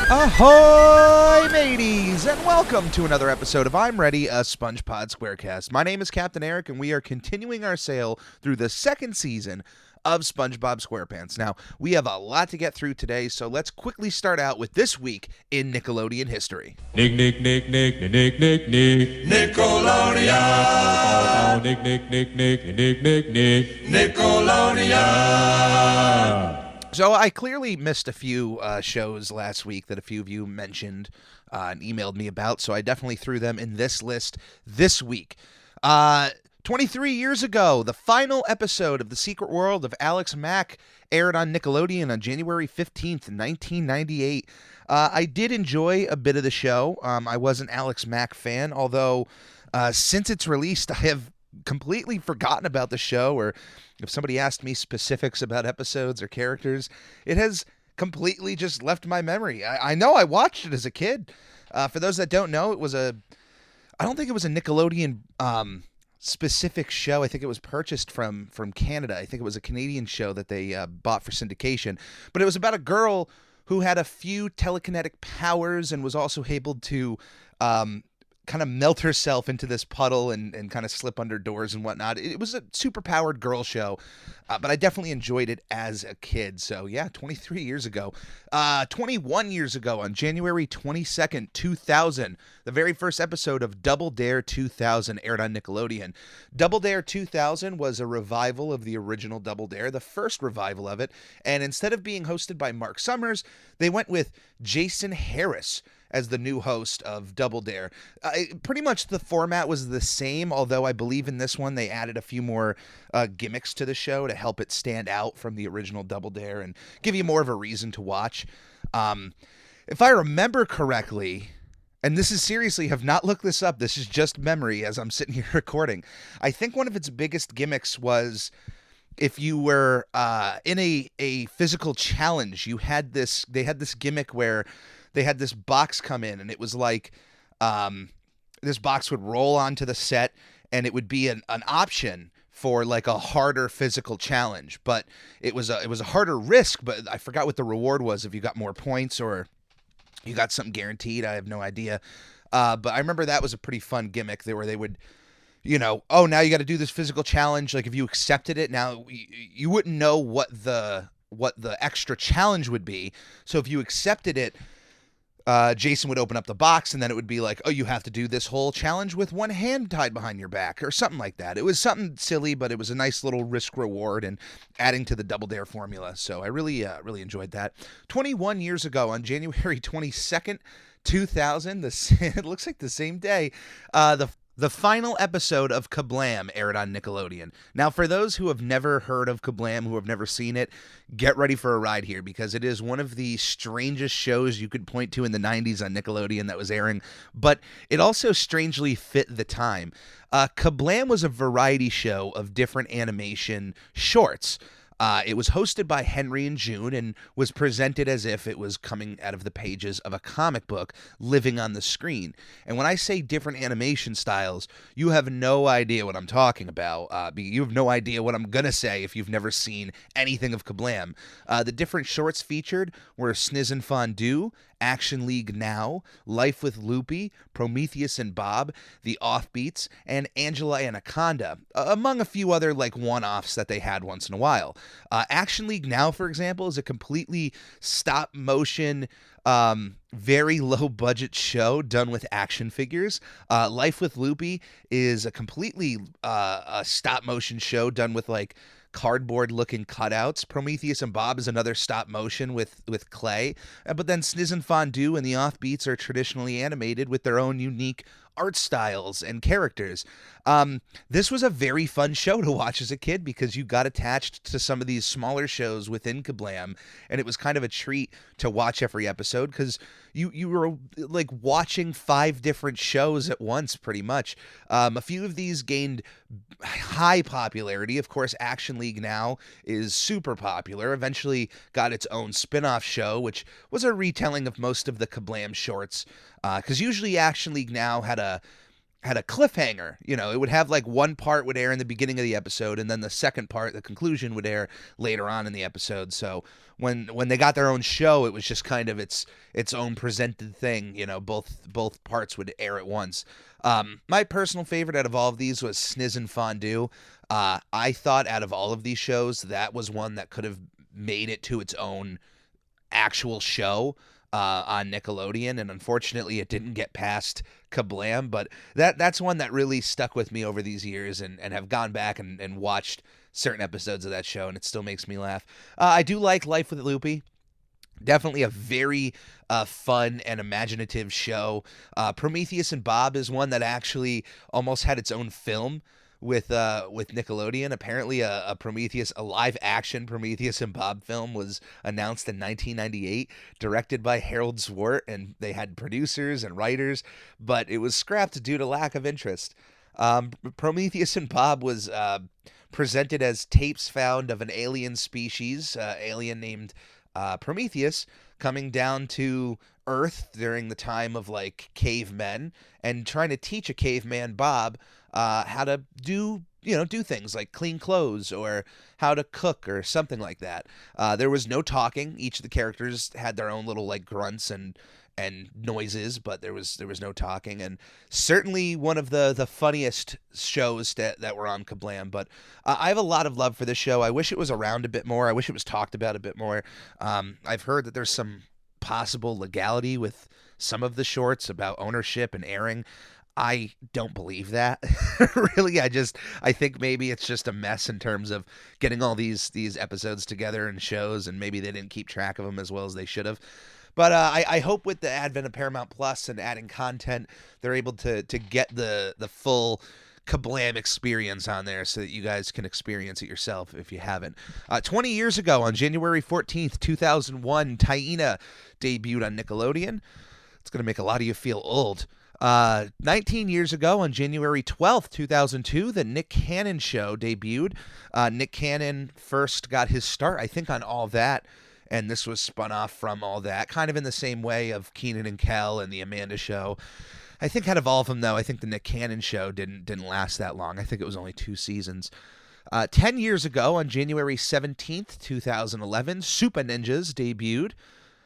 Ahoy, mateys, and welcome to another episode of I'm Ready, a SpongeBob SquareCast. My name is Captain Eric, and we are continuing our sail through the second season of SpongeBob SquarePants. Now, we have a lot to get through today, so let's quickly start out with this week in Nickelodeon history. Nickelodeon. Nickelodeon. So I clearly missed a few shows last week that a few of you mentioned and emailed me about, so I definitely threw them in this list this week. 23 years ago, the final episode of The Secret World of Alex Mack aired on Nickelodeon on January 15th, 1998. I did enjoy a bit of the show. I was an Alex Mack fan, although since its release, I have completely forgotten about the show, or if somebody asked me specifics about episodes or characters, it has completely just left my memory. I know I watched it as a kid. For those that don't know, I don't think it was a Nickelodeon specific show. I think it was purchased from Canada. I think it was a Canadian show that they bought for syndication. But it was about a girl who had a few telekinetic powers and was also able to kind of melt herself into this puddle and kind of slip under doors and whatnot. It was a super powered girl show, but I definitely enjoyed it as a kid. So yeah, 23 years ago. 21 years ago, on January 22nd, 2000, the very first episode of Double Dare 2000 aired on Nickelodeon. Double Dare 2000 was a revival of the original Double Dare, the first revival of it, and instead of being hosted by Mark Summers, they went with Jason Harris as the new host of Double Dare. Pretty much the format was the same, although I believe in this one they added a few more gimmicks to the show to help it stand out from the original Double Dare and give you more of a reason to watch. If I remember correctly, and this is seriously, have not looked this up, this is just memory as I'm sitting here recording, I think one of its biggest gimmicks was if you were in a physical challenge, they had this gimmick where they had this box come in, and it was like this box would roll onto the set, and it would be an option for like a harder physical challenge, but it was a harder risk. But I forgot what the reward was, if you got more points or you got something guaranteed. I have no idea. But I remember that was a pretty fun gimmick there, where they would, oh, now you got to do this physical challenge. Like if you accepted it, now you wouldn't know what the extra challenge would be. So if you accepted it, Jason would open up the box, and then it would be like, oh, you have to do this whole challenge with one hand tied behind your back, or something like that. It was something silly, but it was a nice little risk reward and adding to the Double Dare formula. So I really enjoyed that. 21 years ago, on January 22nd, 2000, it looks like the same day, the final episode of Kablam aired on Nickelodeon. Now, for those who have never heard of Kablam, who have never seen it, get ready for a ride here, because it is one of the strangest shows you could point to in the 90s on Nickelodeon that was airing, but it also strangely fit the time. Kablam was a variety show of different animation shorts. It was hosted by Henry and June and was presented as if it was coming out of the pages of a comic book living on the screen. And when I say different animation styles, you have no idea what I'm talking about. You have no idea what I'm going to say if you've never seen anything of Kablam. The different shorts featured were Sniz and Fondue, Action League Now, Life with Loopy, Prometheus and Bob, The Offbeats, and Angela Anaconda, among a few other one-offs that they had once in a while. Action League Now, for example, is a completely stop-motion, very low-budget show done with action figures. Life with Loopy is a completely stop-motion show done with cardboard looking cutouts. Prometheus and Bob is another stop motion with clay. But then Sniz and Fondue and the Offbeats are traditionally animated with their own unique art styles and characters. This was a very fun show to watch as a kid because you got attached to some of these smaller shows within Kablam, and it was kind of a treat to watch every episode because you were watching 5 different shows at once, pretty much. A few of these gained high popularity. Of course, Action League Now is super popular. Eventually got its own spin-off show, which was a retelling of most of the Kablam shorts. Because usually Action League Now had a had a cliffhanger. It would have like one part would air in the beginning of the episode, and then the second part, the conclusion, would air later on in the episode. So when they got their own show, it was just kind of its own presented thing. Both parts would air at once. My personal favorite out of all of these was Sniz and Fondue. I thought out of all of these shows, that was one that could have made it to its own actual show on Nickelodeon, and unfortunately it didn't get past Kablam, but that's one that really stuck with me over these years, and have gone back and watched certain episodes of that show, and it still makes me laugh. I do like Life with Loopy. Definitely a very fun and imaginative show. Prometheus and Bob is one that actually almost had its own film with Nickelodeon. Apparently a live action Prometheus and Bob film was announced in 1998, directed by Harold Zwart, and they had producers and writers, but it was scrapped due to lack of interest. Prometheus and Bob was presented as tapes found of an alien species, alien named Prometheus, coming down to Earth during the time of like cavemen, and trying to teach a caveman, Bob, how to do things like clean clothes or how to cook or something like that. There was no talking. Each of the characters had their own little like grunts and noises, but there was no talking, and certainly one of the funniest shows that were on Kablam. But I have a lot of love for this show. I wish it was around a bit more. I wish it was talked about a bit more. I've heard that there's some possible legality with some of the shorts about ownership and airing. I don't believe that. Really, I think maybe it's just a mess in terms of getting all these episodes together and shows, and maybe they didn't keep track of them as well as they should have. But I hope with the advent of Paramount Plus and adding content, they're able to get the full Kablam experience on there so that you guys can experience it yourself if you haven't. 20 years ago, on January 14th, 2001, Taina debuted on Nickelodeon. It's going to make a lot of you feel old. 19 years ago, on January 12th, 2002, the Nick Cannon Show debuted. Nick Cannon first got his start, I think, on All That, and this was spun off from All That, kind of in the same way of Kenan and Kel and the Amanda Show. I think out of all of them, though, I think the Nick Cannon Show didn't last that long. I think it was only 2 seasons. 10 years ago, on January 17th, 2011, Super Ninjas debuted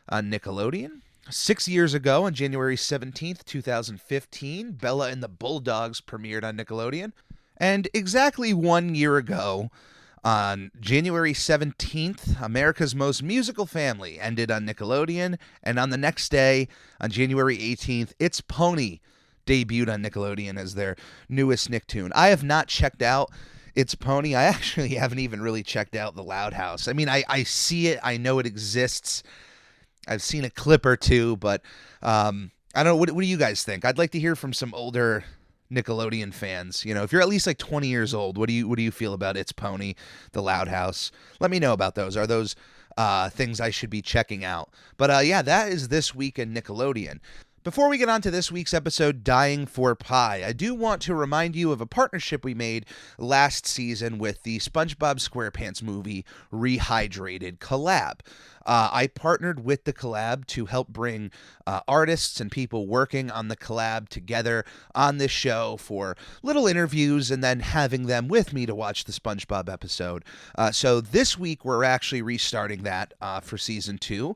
on Nickelodeon. 6 years ago, on January 17th, 2015, Bella and the Bulldogs premiered on Nickelodeon. And exactly 1 year ago, on January 17th, America's Most Musical Family ended on Nickelodeon. And on the next day, on January 18th, It's Pony debuted on Nickelodeon as their newest Nicktoon. I have not checked out It's Pony. I actually haven't even really checked out The Loud House. I mean, I see it. I know it exists. I've seen a clip or two, but I don't know. What do you guys think? I'd like to hear from some older Nickelodeon fans. If you're at least like 20 years old, what do you feel about It's Pony, The Loud House? Let me know about those. Are those things I should be checking out? But yeah, that is this week in Nickelodeon. Before we get on to this week's episode, Dying for Pie, I do want to remind you of a partnership we made last season with the SpongeBob SquarePants Movie Rehydrated collab. I partnered with the collab to help bring artists and people working on the collab together on this show for little interviews and then having them with me to watch the SpongeBob episode. So this week we're actually restarting that for season 2.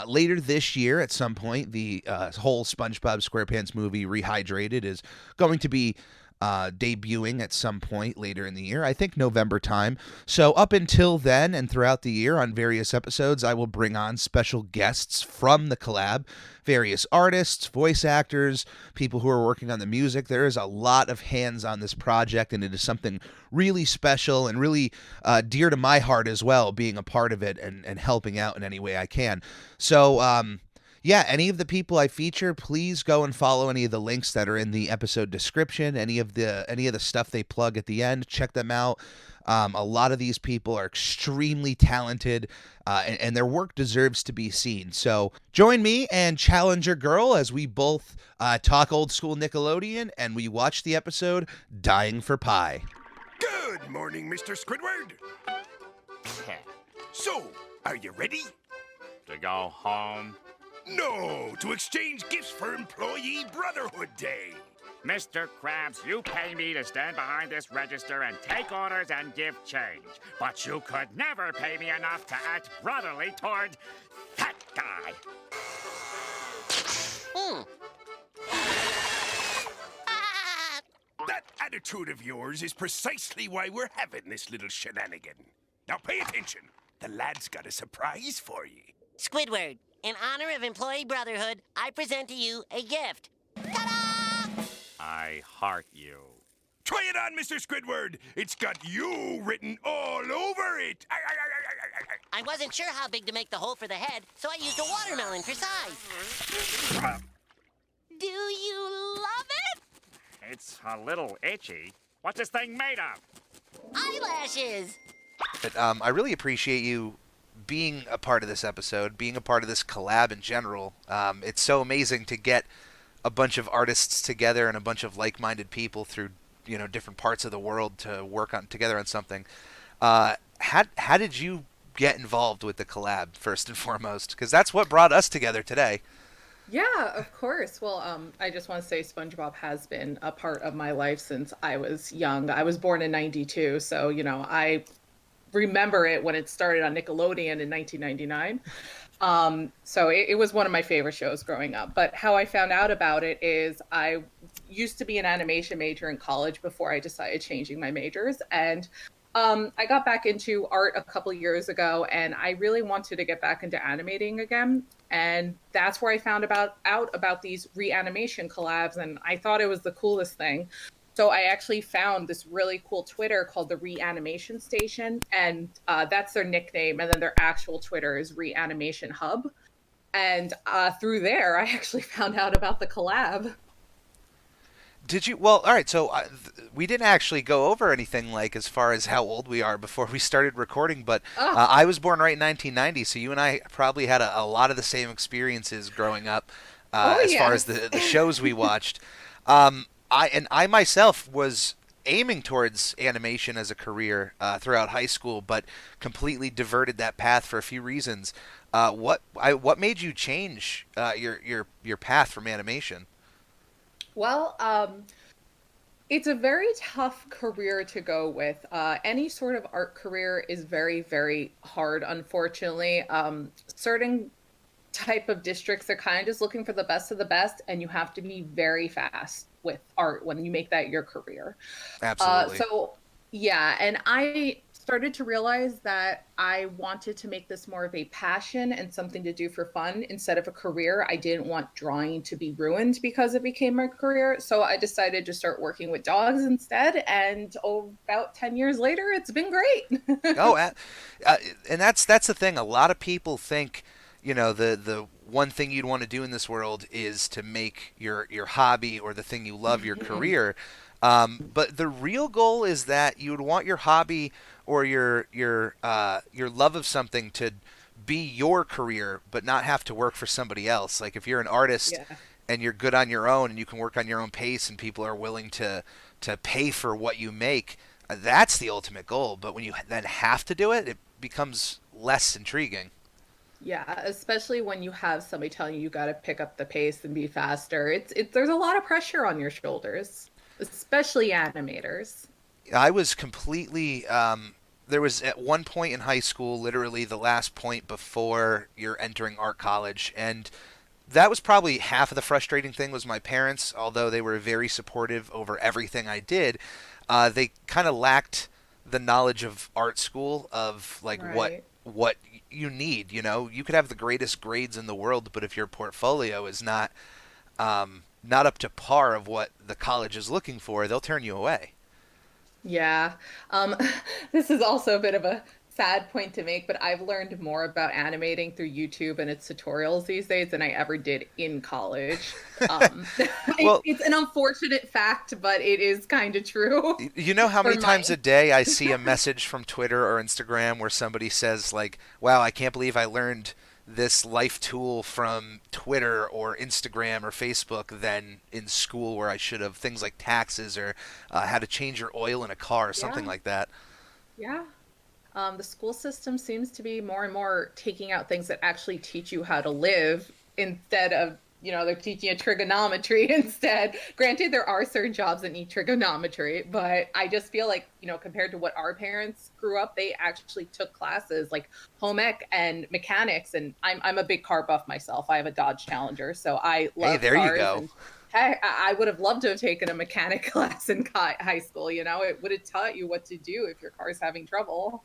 Later this year, at some point, the whole SpongeBob SquarePants Movie Rehydrated is going to be debuting at some point later in the year, I think November time. So up until then and throughout the year on various episodes, I will bring on special guests from the collab, various artists, voice actors, people who are working on the music. There is a lot of hands on this project, and it is something really special and really dear to my heart as well, being a part of it and helping out in any way I can. So, yeah, any of the people I feature, please go and follow any of the links that are in the episode description. Any of the stuff they plug at the end, check them out. A lot of these people are extremely talented, and their work deserves to be seen. So join me and Challengergirl as we both talk old school Nickelodeon, and we watch the episode Dying for Pie. Good morning, Mr. Squidward. So, are you ready? To go home? No, to exchange gifts for Employee Brotherhood Day. Mr. Krabs, you pay me to stand behind this register and take orders and give change. But you could never pay me enough to act brotherly toward that guy. That attitude of yours is precisely why we're having this little shenanigan. Now pay attention. The lad's got a surprise for you. Squidward, in honor of Employee Brotherhood, I present to you a gift. Ta-da! I heart you. Try it on, Mr. Squidward. It's got you written all over it. I wasn't sure how big to make the hole for the head, so I used a watermelon for size. Do you love it? It's a little itchy. What's this thing made of? Eyelashes! But, I really appreciate you being a part of this episode, being a part of this collab in general. It's so amazing to get a bunch of artists together and a bunch of like-minded people through different parts of the world to work on together on something. How did you get involved with the collab first and foremost? Because that's what brought us together today. Yeah, of course. Well, I just want to say SpongeBob has been a part of my life since I was young. I was born in '92, so I remember it when it started on Nickelodeon in 1999. So it was one of my favorite shows growing up. But how I found out about it is I used to be an animation major in college before I decided changing my majors. And I got back into art a couple years ago, and I really wanted to get back into animating again. And that's where I found out about these reanimation collabs, and I thought it was the coolest thing. So I actually found this really cool Twitter called the Reanimation Station, and that's their nickname. And then their actual Twitter is Reanimation Hub. And through there, I actually found out about the collab. Did you? Well, all right. So we didn't actually go over anything like as far as how old we are before we started recording. But I was born right in 1990, so you and I probably had a lot of the same experiences growing up as far as the shows we watched. I myself was aiming towards animation as a career throughout high school, but completely diverted that path for a few reasons. What made you change your path from animation? Well, it's a very tough career to go with. Any sort of art career is very, very hard, unfortunately. Certain type of districts are kind of just looking for the best of the best, and you have to be very fast with art when you make that your career. Absolutely. Yeah, and I started to realize that I wanted to make this more of a passion and something to do for fun instead of a career. I didn't want drawing to be ruined because it became my career. So I decided to start working with dogs instead. And about 10 years later, it's been great. And that's the thing. A lot of people think, the one thing you'd want to do in this world is to make your hobby or the thing you love your career. But the real goal is that you would want your hobby or your love of something to be your career, but not have to work for somebody else. Like if you're an artist and you're good on your own and you can work on your own pace and people are willing to pay for what you make, that's the ultimate goal. But when you then have to do it, it becomes less intriguing. Yeah, especially when you have somebody telling you got to pick up the pace and be faster. There's a lot of pressure on your shoulders, especially animators. I was completely. There was at one point in high school, literally the last point before you're entering art college, and that was probably half of the frustrating thing was my parents, although they were very supportive over everything I did, they kind of lacked the knowledge of art school of like what you need. You could have the greatest grades in the world, but if your portfolio is not up to par of what the college is looking for, they'll turn you away. Yeah. This is also a bit of a sad point to make, but I've learned more about animating through YouTube and its tutorials these days than I ever did in college. Well, it's an unfortunate fact, but it is kind of true. You know how many times a day I see a message from Twitter or Instagram where somebody says like, wow, I can't believe I learned this life tool from Twitter or Instagram or Facebook than in school where I should have, things like taxes or how to change your oil in a car or something like that. Yeah. The school system seems to be more and more taking out things that actually teach you how to live instead of they're teaching you trigonometry instead. Granted, there are certain jobs that need trigonometry, but I just feel like, compared to what our parents grew up, they actually took classes like home ec and mechanics. And I'm a big car buff myself. I have a Dodge Challenger, so I love Hey, there you cars. go. And hey, I would have loved to have taken a mechanic class in high school. It would have taught you what to do if your car's having trouble.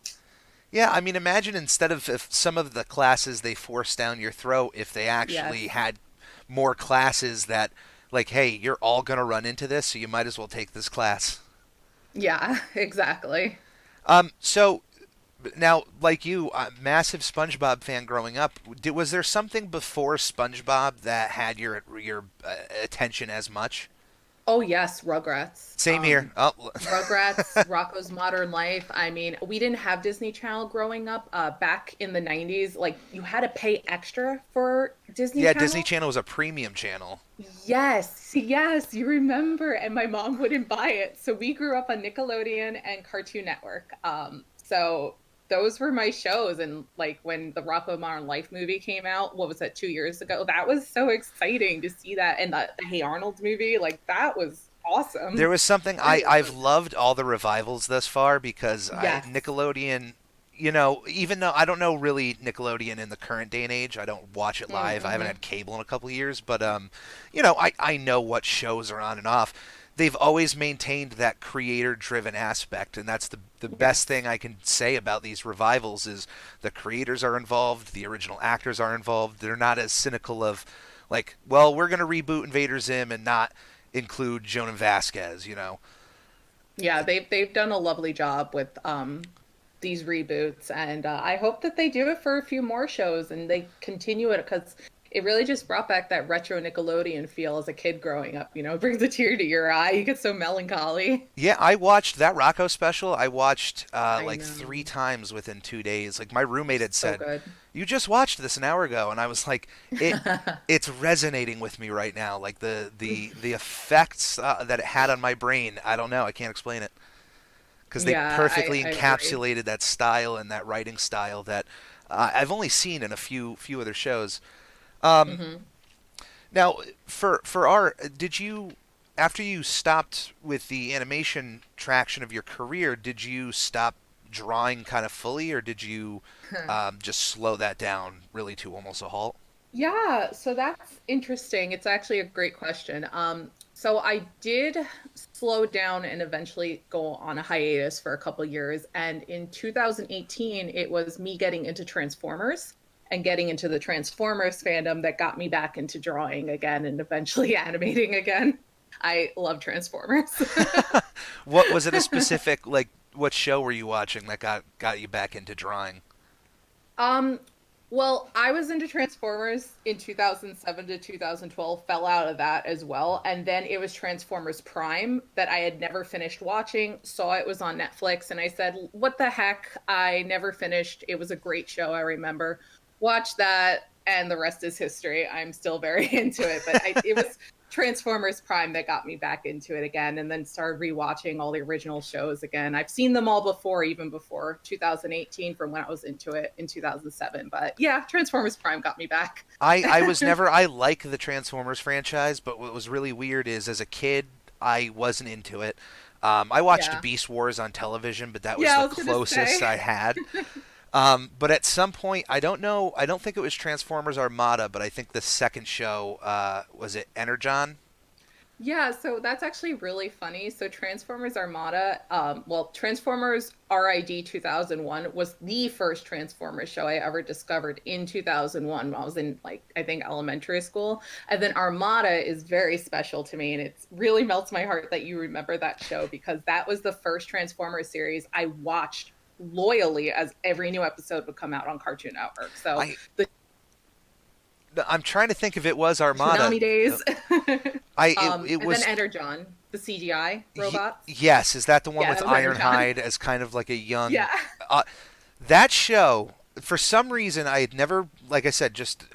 Yeah, I mean, imagine instead of if some of the classes they force down your throat, if they Yes. actually had more classes that, like, hey, you're all going to run into this, so you might as well take this class. Yeah, exactly. So now, like you, massive SpongeBob fan growing up, was there something before SpongeBob that had your attention as much? Oh yes, Rugrats. Same here. Oh, Rugrats, Rocco's Modern Life. I mean, we didn't have Disney Channel growing up. Back in the 90s, like you had to pay extra for Disney yeah, Channel. Disney Channel was a premium channel. Yes, you remember. And my mom wouldn't buy it. So we grew up on Nickelodeon and Cartoon Network. So those were my shows. And like when the Rocco Modern Life movie came out, what was that, 2 years ago? That was so exciting to see that. And the Hey Arnold movie, like that was There awesome. was something I've loved all the revivals thus far because Yes. Nickelodeon, even though I don't know really Nickelodeon in the current day and age, I don't watch it live. I haven't Mm-hmm. had cable in a couple of years, but I know what shows are on and off. They've always maintained that creator-driven aspect, and that's the best Yes. thing I can say about these revivals is the creators are involved, the original actors are involved. They're not as cynical of like, well, we're going to reboot Invader Zim and not include Joan Vasquez. Yeah, they've done a lovely job with these reboots, and I hope that they do it for a few more shows and they continue it because it really just brought back that retro Nickelodeon feel as a kid growing up. It brings a tear to your eye. You get so melancholy. Yeah, I watched that Rocco special. I watched I like know. 3 times within 2 days. Like my roommate had So said, good. "You just watched this an hour ago," and I was like, it's resonating with me right now. Like the effects that it had on my brain. I don't know. I can't explain it because they Yeah, perfectly I agree. encapsulated that style and that writing style that I've only seen in a few other shows. Hmm. Now, for our, did you after you stopped with the animation traction of your career, did you stop drawing kind of fully, or did you just slow that down really to almost a halt? Yeah, so that's interesting. It's actually a great question. So I did slow down and eventually go on a hiatus for a couple years. And in 2018, it was me getting into Transformers and getting into the Transformers fandom that got me back into drawing again and eventually animating again. I love Transformers. What was it a specific like? What show were you watching that got you back into drawing? Um, well, I was into Transformers in 2007 to 2012, fell out of that as well. And then it was Transformers Prime that I had never finished watching, saw it was on Netflix, and I said, what the heck? I never finished. It was a great show, I remember. Watched that, and the rest is history. I'm still very into it, but it was Transformers Prime that got me back into it again, and then started rewatching all the original shows again. I've seen them all before, even before 2018, from when I was into it in 2007. But yeah, Transformers Prime got me back. I was never I like the Transformers franchise, but what was really weird is as a kid I wasn't into it. I watched Yeah, Beast Wars on television, but that was yeah, I the was gonna closest say. I had. But at some point, I don't know. I don't think it was Transformers Armada, but I think the second show was it Energon. Yeah, so that's actually really funny. So Transformers Armada, well, Transformers RID 2001 was the first Transformers show I ever discovered in 2001 when I was in like I think elementary school. And then Armada is very special to me and it really melts my heart that you remember that show because that was the first Transformers series I watched loyally as every new episode would come out on Cartoon Network. So I the I'm trying to think if it was Armada. Toonami days. It And then was Energon, the CGI robots. yes. Is that the one Yeah, with that was Energon. Ironhide as kind of like a young? Yeah. Uh, that show, for some reason, I had never, like I said, just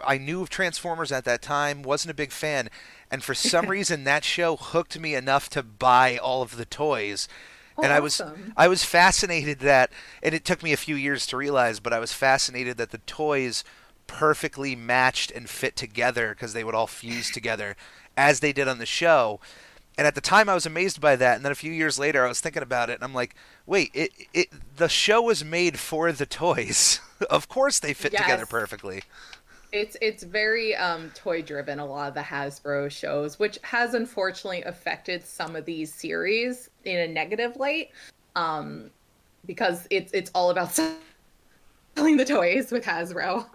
I knew of Transformers at that time, wasn't a big fan, and for some reason that show hooked me enough to buy all of the toys. Oh, And awesome. I was fascinated that, and it took me a few years to realize, but I was fascinated that the toys perfectly matched and fit together because they would all fuse together as they did on the show. And at the time, I was amazed by that. And then a few years later, I was thinking about it, and I'm like, wait, the show was made for the toys. Of course they fit together Yes. perfectly. It's very toy driven, a lot of the Hasbro shows, which has unfortunately affected some of these series in a negative light. Because it's all about selling the toys with Hasbro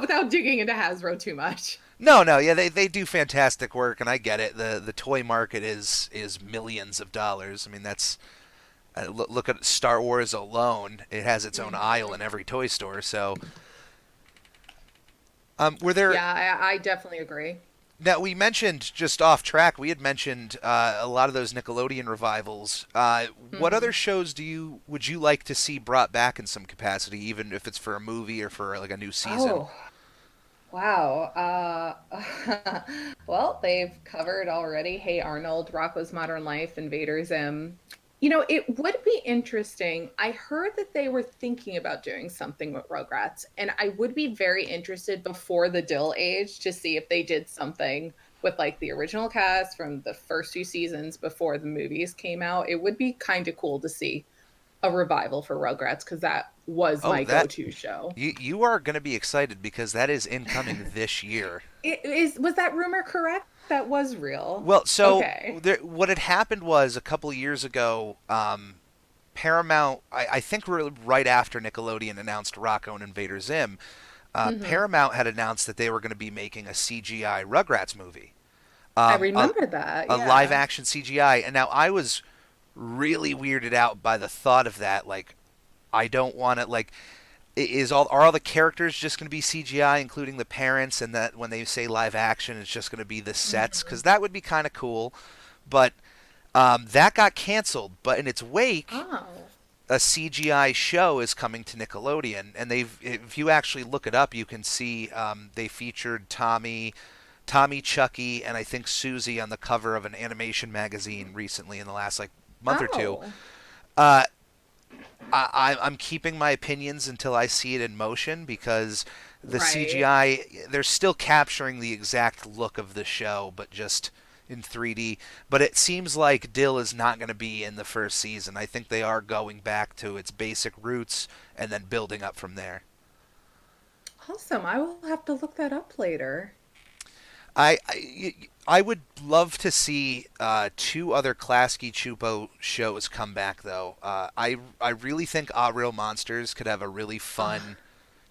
without digging into Hasbro too much. No, no, yeah, they do fantastic work, and I get it. The toy market is millions of dollars. I mean, that's look at Star Wars alone; it has its own aisle in every toy store. So, were there? Yeah, I definitely agree. Now we mentioned just off track. We had mentioned a lot of those Nickelodeon revivals. What other shows would you like to see brought back in some capacity, even if it's for a movie or for like a new season? Oh, wow. Well, they've covered already Hey Arnold, Rocko's Modern Life, Invader Zim. You know, it would be interesting. I heard that they were thinking about doing something with Rugrats, and I would be very interested before the Dill Age to see if they did something with like the original cast from the first few seasons before the movies came out. It would be kind of cool to see a revival for Rugrats because that was Oh, my that go-to show. you are going to be excited because that is incoming this year. Was that rumor correct? That was real. Well, so Okay. what had happened was a couple of years ago, Paramount, I think right after Nickelodeon announced Rocco and Invader Zim, Paramount had announced that they were going to be making a CGI Rugrats movie. I Um, a, remember that. a Yeah. live action CGI. And now I was really weirded out by the thought of that. Like, I don't want to, like, are all the characters just going to be CGI, including the parents, and that when they say live action, it's just going to be the sets? Because that would be kind of cool. But that got canceled. But in its wake, Oh. a CGI show is coming to Nickelodeon, and if you actually look it up, you can see they featured Tommy, Chucky, and I think Susie on the cover of an animation magazine recently in the last like month or two. Oh. Uh, I'm keeping my opinions until I see it in motion because the Right. CGI, they're still capturing the exact look of the show, but just in 3D. But it seems like Dill is not going to be in the first season. I think they are going back to its basic roots and then building up from there. Awesome. I will have to look that up later. I would love to see two other Klasky Chupo shows come back though. I really think Ah Real Monsters could have a really fun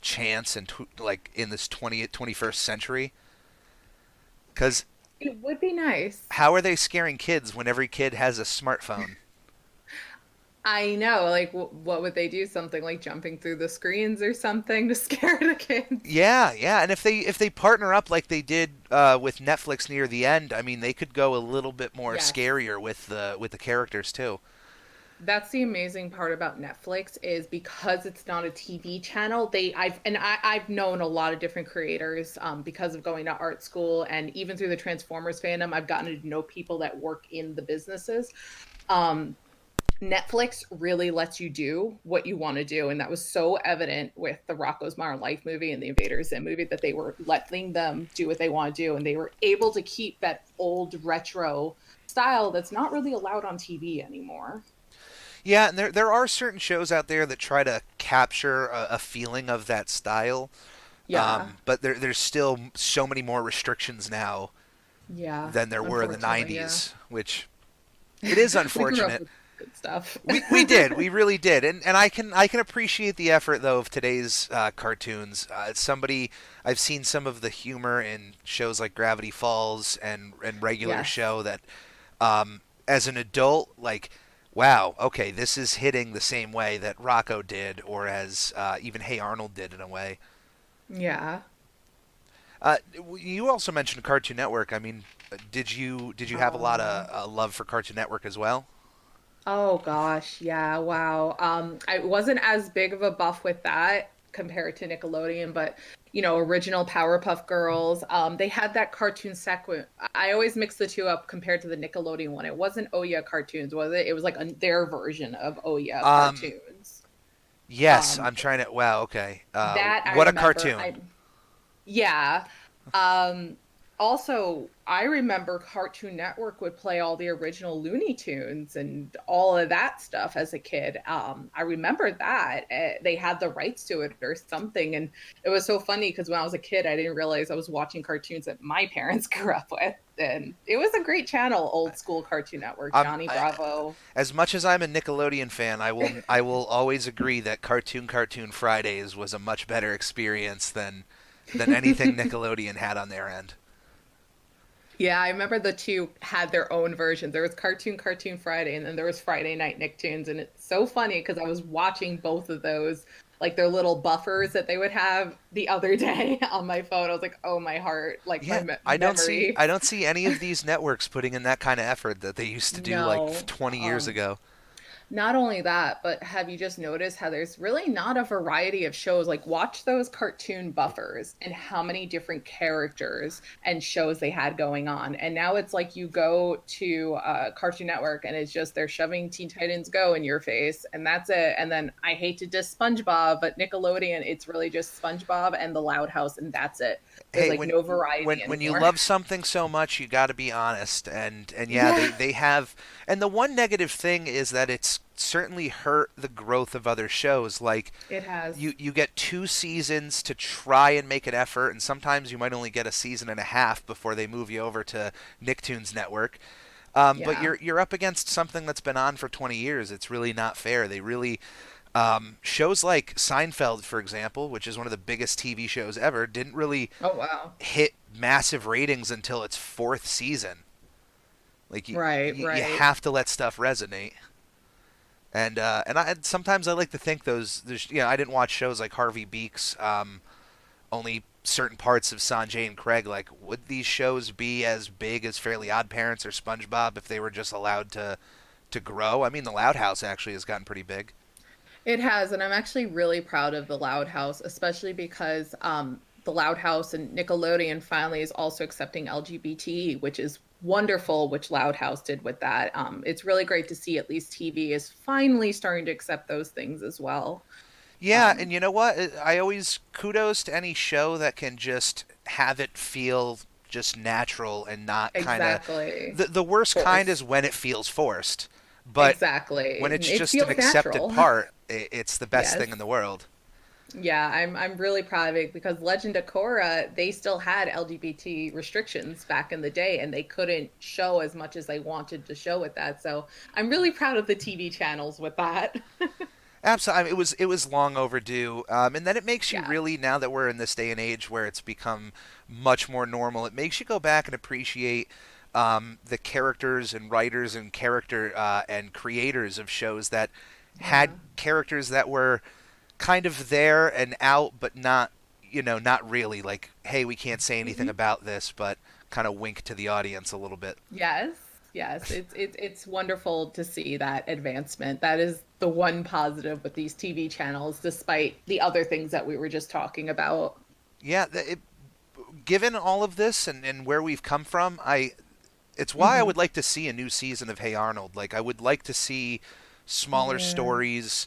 chance in like in this 20th 21st century. Because It would be nice. how are they scaring kids when every kid has a smartphone? I know. Like, what would they do? Something like jumping through the screens or something to scare the kids? Yeah, yeah, and if they partner up like they did with Netflix near the end, I mean they could go a little bit more Yes. scarier with the characters too. That's the amazing part about Netflix is because it's not a TV channel. I've known a lot of different creators because of going to art school and even through the Transformers fandom, I've gotten to know people that work in the businesses. Netflix really lets you do what you want to do, and that was so evident with the Rocko's Modern Life movie and the Invader Zim movie that they were letting them do what they want to do, and they were able to keep that old retro style that's not really allowed on TV anymore. Yeah, and there are certain shows out there that try to capture a feeling of that style. Yeah. But there's still so many more restrictions now Yeah. than there were in the Unfortunately, 90s, which it is We grew up unfortunate. with good stuff. We did, we really did, and I can appreciate the effort though of today's cartoons. I've seen some of the humor in shows like Gravity Falls and Regular Yes. Show that, as an adult, like, wow, okay, this is hitting the same way that Rocco did, or as even Hey Arnold did in a way. Yeah. You also mentioned Cartoon Network. I mean, did you have a lot of love for Cartoon Network as well? Oh gosh, yeah, wow. I wasn't as big of a buff with that compared to Nickelodeon, but original Powerpuff Girls. They had that cartoon sequence. I always mix the two up compared to the Nickelodeon one. It wasn't Ouya cartoons, was it? It was like their version of Ouya Um, cartoons. Yes, Um, I'm trying to. Wow, okay. that I What a remember. cartoon! Yeah. Um, Also, I remember Cartoon Network would play all the original Looney Tunes and all of that stuff as a kid. I remember that they had the rights to it or something, and it was so funny because when I was a kid, I didn't realize I was watching cartoons that my parents grew up with, and it was a great channel, old school Cartoon Network, I'm Johnny Bravo. as much as I'm a Nickelodeon fan, I will always agree that Cartoon Fridays was a much better experience than anything Nickelodeon had on their end. Yeah, I remember the two had their own versions. There was Cartoon Friday, and then there was Friday Night Nicktoons, and it's so funny because I was watching both of those, like their little buffers that they would have the other day on my phone. I was like, "Oh, my heart!" Like my Yeah, I don't see memory. I don't see any of these networks putting in that kind of effort that they used to do like No. 20 years ago. Not only that, but have you just noticed how there's really not a variety of shows? Like, watch those cartoon buffers and how many different characters and shows they had going on. And now it's like you go to Cartoon Network and it's just they're shoving Teen Titans Go in your face, and that's it. And then I hate to diss SpongeBob, but Nickelodeon, it's really just SpongeBob and the Loud House, and that's it. There's Hey, like no variety when you anymore. love something so much, you got to be honest. And yeah, they Yeah, they have. And the one negative thing is that it's certainly hurt the growth of other shows. Like it has. you get 2 seasons to try and make an effort, and sometimes you might only get a season and a half before they move you over to Nicktoons Network. But Yeah. you're up against something that's been on for 20 years. It's really not fair. They really shows like Seinfeld, for example, which is one of the biggest TV shows ever, didn't really Oh, wow. hit massive ratings until its fourth season. Like Right, you right. have to let stuff resonate. And I sometimes I like to think I didn't watch shows like Harvey Beaks, only certain parts of Sanjay and Craig. Like, would these shows be as big as Fairly Odd Parents or SpongeBob if they were just allowed to grow? I mean, the Loud House actually has gotten pretty big. It has, and I'm actually really proud of the Loud House, especially because the Loud House and Nickelodeon finally is also accepting LGBT, which is wonderful, which Loud House did with that. It's really great to see at least TV is finally starting to accept those things as well. Yeah, Um, and you know what? I always kudos to any show that can just have it feel just natural and not kind of exactly. the worst kind is Forced. when it feels forced. But Exactly. when it's It just an feels accepted natural. part, it's the best Yes. thing in the world. Yeah, I'm really proud of it because Legend of Korra, they still had LGBT restrictions back in the day and they couldn't show as much as they wanted to show with that. So I'm really proud of the TV channels with that. Absolutely, I mean, it was long overdue, and then it makes you Yeah. really, now that we're in this day and age where it's become much more normal, it makes you go back and appreciate the characters and writers and character and creators of shows that had Yeah. characters that were kind of there and out, but not, not really. Like, hey, we can't say anything Hmm. about this, but kind of wink to the audience a little bit. Yes. Yes, it's wonderful to see that advancement. That is the one positive with these TV channels, despite the other things that we were just talking about. Yeah, given all of this and where we've come from, it's why I Hmm. would like to see a new season of Hey Arnold. Like, I would like to see smaller Yeah. stories,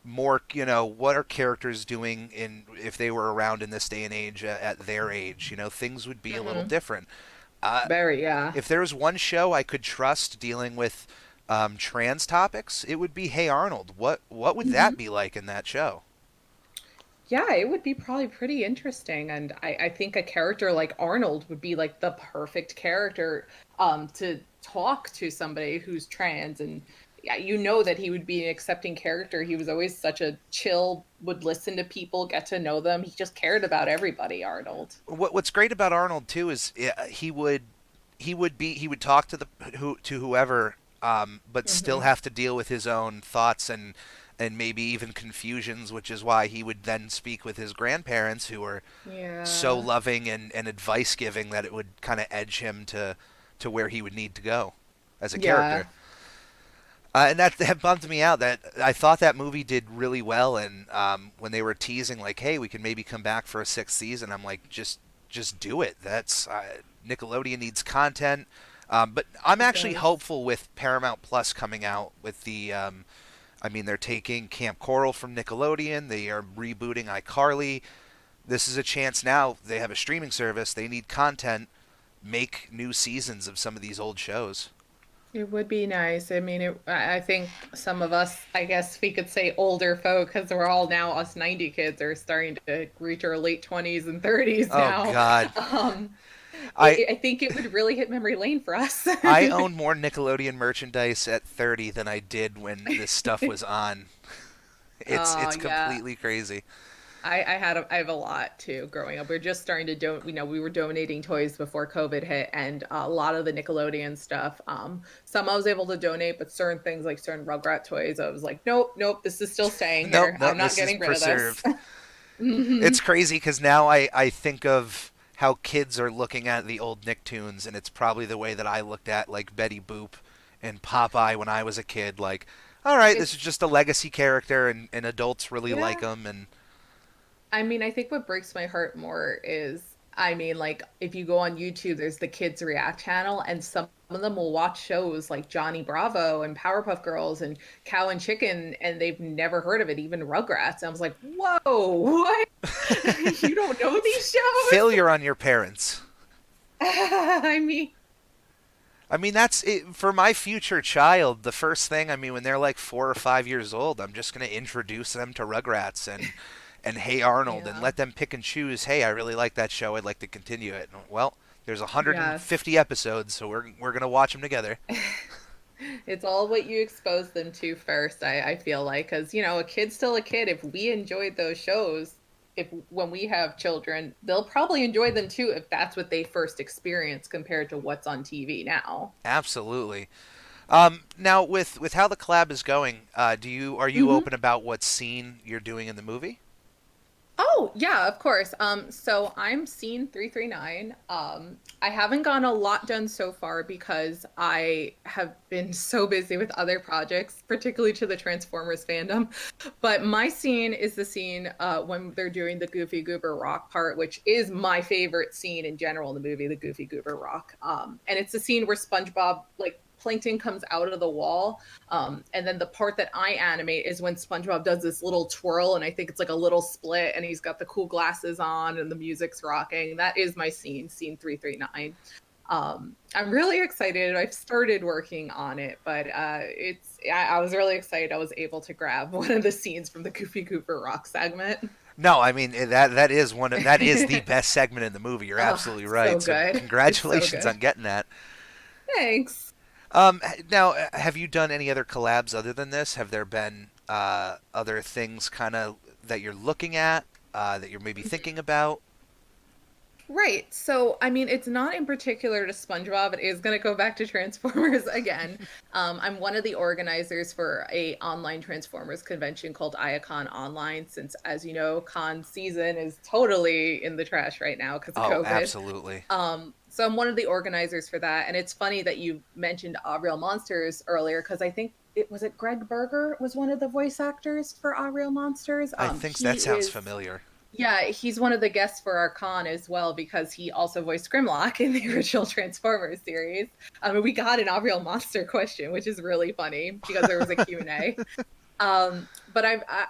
more, what are characters doing in if they were around in this day and age at their age. Things would be a little Hmm. different. Uh, Very, yeah. if there was one show I could trust dealing with trans topics, it would be Hey Arnold. What would that Hmm. be like in that show? Yeah, it would be probably pretty interesting. And I think a character like Arnold would be like the perfect character to talk to somebody who's trans. And yeah, you know that he would be an accepting character. He was always such a chill, would listen to people, get to know them. He just cared about everybody, Arnold. What's great about Arnold too is he would talk to whoever, but still Hmm. have to deal with his own thoughts and maybe even confusions, which is why he would then speak with his grandparents, who were so Yeah. loving and advice giving that it would kind of edge him to where he would need to go as a Yeah. character. And that bummed me out. That I thought that movie did really well, and when they were teasing like, "Hey, we can maybe come back for a sixth season," I'm like, just do it. That's Nickelodeon needs content. But I'm It actually does. hopeful with Paramount Plus coming out with the. I mean, they're taking Camp Coral from Nickelodeon. They are rebooting iCarly. this is a chance now. They have a streaming service. They need content. Make new seasons of some of these old shows. It would be nice. I mean, I think some of us, I guess we could say older folk, because we're all now, us 90 kids are starting to reach our late 20s and 30s now. Oh, God. I think it would really hit memory lane for us. I own more Nickelodeon merchandise at 30 than I did when this stuff was on. It's completely crazy. I have a lot too growing up. We are just starting to we were donating toys before COVID hit, and a lot of the Nickelodeon stuff. Some I was able to donate, but certain things like certain Rugrat toys, I was like, nope, this is still staying here. Nope, I'm not getting rid of this. It's crazy because now I think of how kids are looking at the old Nicktoons, and it's probably the way that I looked at like Betty Boop and Popeye when I was a kid. Like, all right, this is just a legacy character, and adults really like them, and. I mean, I think what breaks my heart more is, I mean, like, if you go on YouTube, there's the Kids React channel, and some of them will watch shows like Johnny Bravo and Powerpuff Girls and Cow and Chicken, and they've never heard of it, even Rugrats. And I was like, whoa, what? You don't know these shows? Failure on your parents. I mean, that's it. For my future child, the first thing, I mean, when they're like 4 or 5 years old, I'm just going to introduce them to Rugrats and Hey Arnold, and let them pick and choose. Hey, I really like that show. I'd like to continue it. Well, there's 150 episodes, so we're gonna watch them together. It's all what you expose them to first. I feel like, because a kid's still a kid. If we enjoyed those shows, when we have children, they'll probably enjoy them too if that's what they first experience compared to what's on TV now. Absolutely. Now with how the collab is going, are you open about what scene you're doing in the movie? Oh, yeah, of course. So I'm scene 339. I haven't gotten a lot done so far because I have been so busy with other projects, particularly to the Transformers fandom. But my scene is the scene when they're doing the Goofy Goober Rock part, which is my favorite scene in general in the movie, the Goofy Goober Rock. And it's the scene where SpongeBob, like, plankton comes out of the wall, and then the part that I animate is when SpongeBob does this little twirl, and I think it's like a little split, and he's got the cool glasses on and the music's rocking. That is my scene 339. I'm really excited. I've started working on it, but I was really excited I was able to grab one of the scenes from the Goofy Goober Rock segment. No, I mean that is the best segment in the movie. You're absolutely right. So good. Congratulations So good. on getting that. Thanks. Now, have you done any other collabs other than this? Have there been other things kind of that you're looking at, that you're maybe thinking about? Right. So, I mean, it's not in particular to SpongeBob. It is going to go back to Transformers again. I'm one of the organizers for a online Transformers convention called Iacon Online, since, as you know, con season is totally in the trash right now because of COVID. Absolutely. So I'm one of the organizers for that. And it's funny that you mentioned Real Monsters earlier, because I think was it Greg Berger was one of the voice actors for Real Monsters. I think that sounds familiar. Yeah, he's one of the guests for our con as well, because he also voiced Grimlock in the original Transformers series. We got an Real Monster question, which is really funny because there was a Q&A. But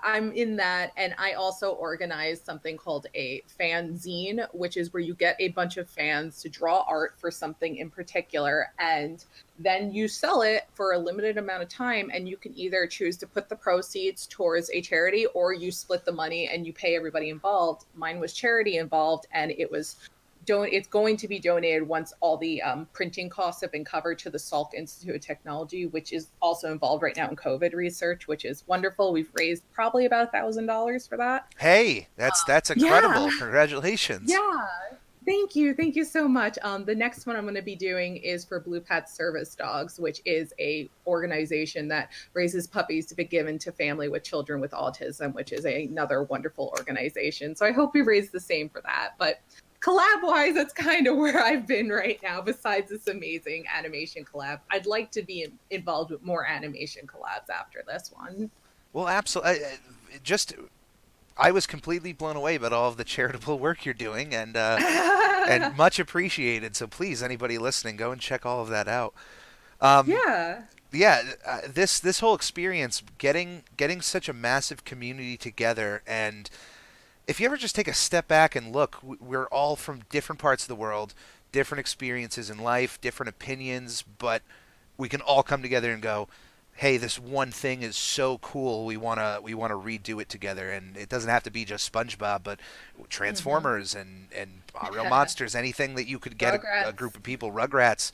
I'm in that, and I also organize something called a fan zine, which is where you get a bunch of fans to draw art for something in particular, and then you sell it for a limited amount of time, and you can either choose to put the proceeds towards a charity, or you split the money and you pay everybody involved. Mine was charity involved, and it's going to be donated once all the printing costs have been covered to the Salk Institute of Technology, which is also involved right now in COVID research, which is wonderful. We've raised probably about $1,000 for that. Hey, that's incredible. Yeah. Congratulations. Yeah. Thank you. Thank you so much. The next one I'm going to be doing is for Blue Pat Service Dogs, which is a organization that raises puppies to be given to family with children with autism, which is another wonderful organization. So I hope we raise the same for that. But collab-wise, that's kind of where I've been right now, besides this amazing animation collab. I'd like to be involved with more animation collabs after this one. Well, absolutely. I was completely blown away about all of the charitable work you're doing, and and much appreciated. So please, anybody listening, go and check all of that out. This whole experience, getting such a massive community together, and if you ever just take a step back and look, we're all from different parts of the world, different experiences in life, different opinions, but we can all come together and go, hey, this one thing is so cool. We wanna redo it together, and it doesn't have to be just SpongeBob, but Transformers and Real Monsters, anything that you could get a group of people, Rugrats.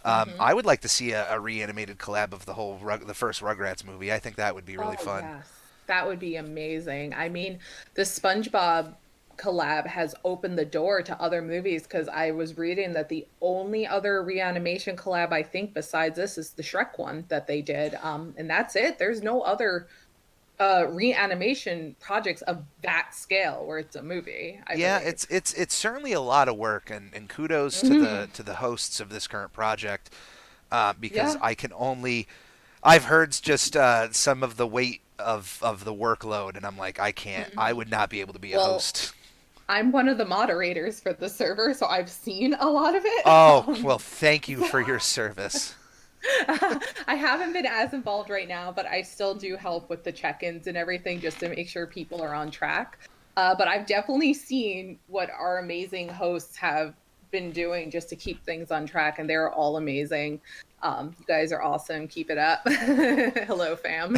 I would like to see a reanimated collab of the first Rugrats movie. I think that would be really fun. Yes. That would be amazing. I mean, the SpongeBob collab has opened the door to other movies, because I was reading that the only other reanimation collab I think besides this is the Shrek one that they did, and that's it. There's no other reanimation projects of that scale where it's a movie. I believe. It's certainly a lot of work, and kudos to the hosts of this current project, because I've heard just some of the weight of the workload, and I'm like, I can't. I would not be able to be a host. I'm one of the moderators for the server, so I've seen a lot of it. Oh, well, thank you for your service. I haven't been as involved right now, but I still do help with the check-ins and everything just to make sure people are on track. But I've definitely seen what our amazing hosts have been doing just to keep things on track, and they're all amazing. You guys are awesome. Keep it up. Hello, fam.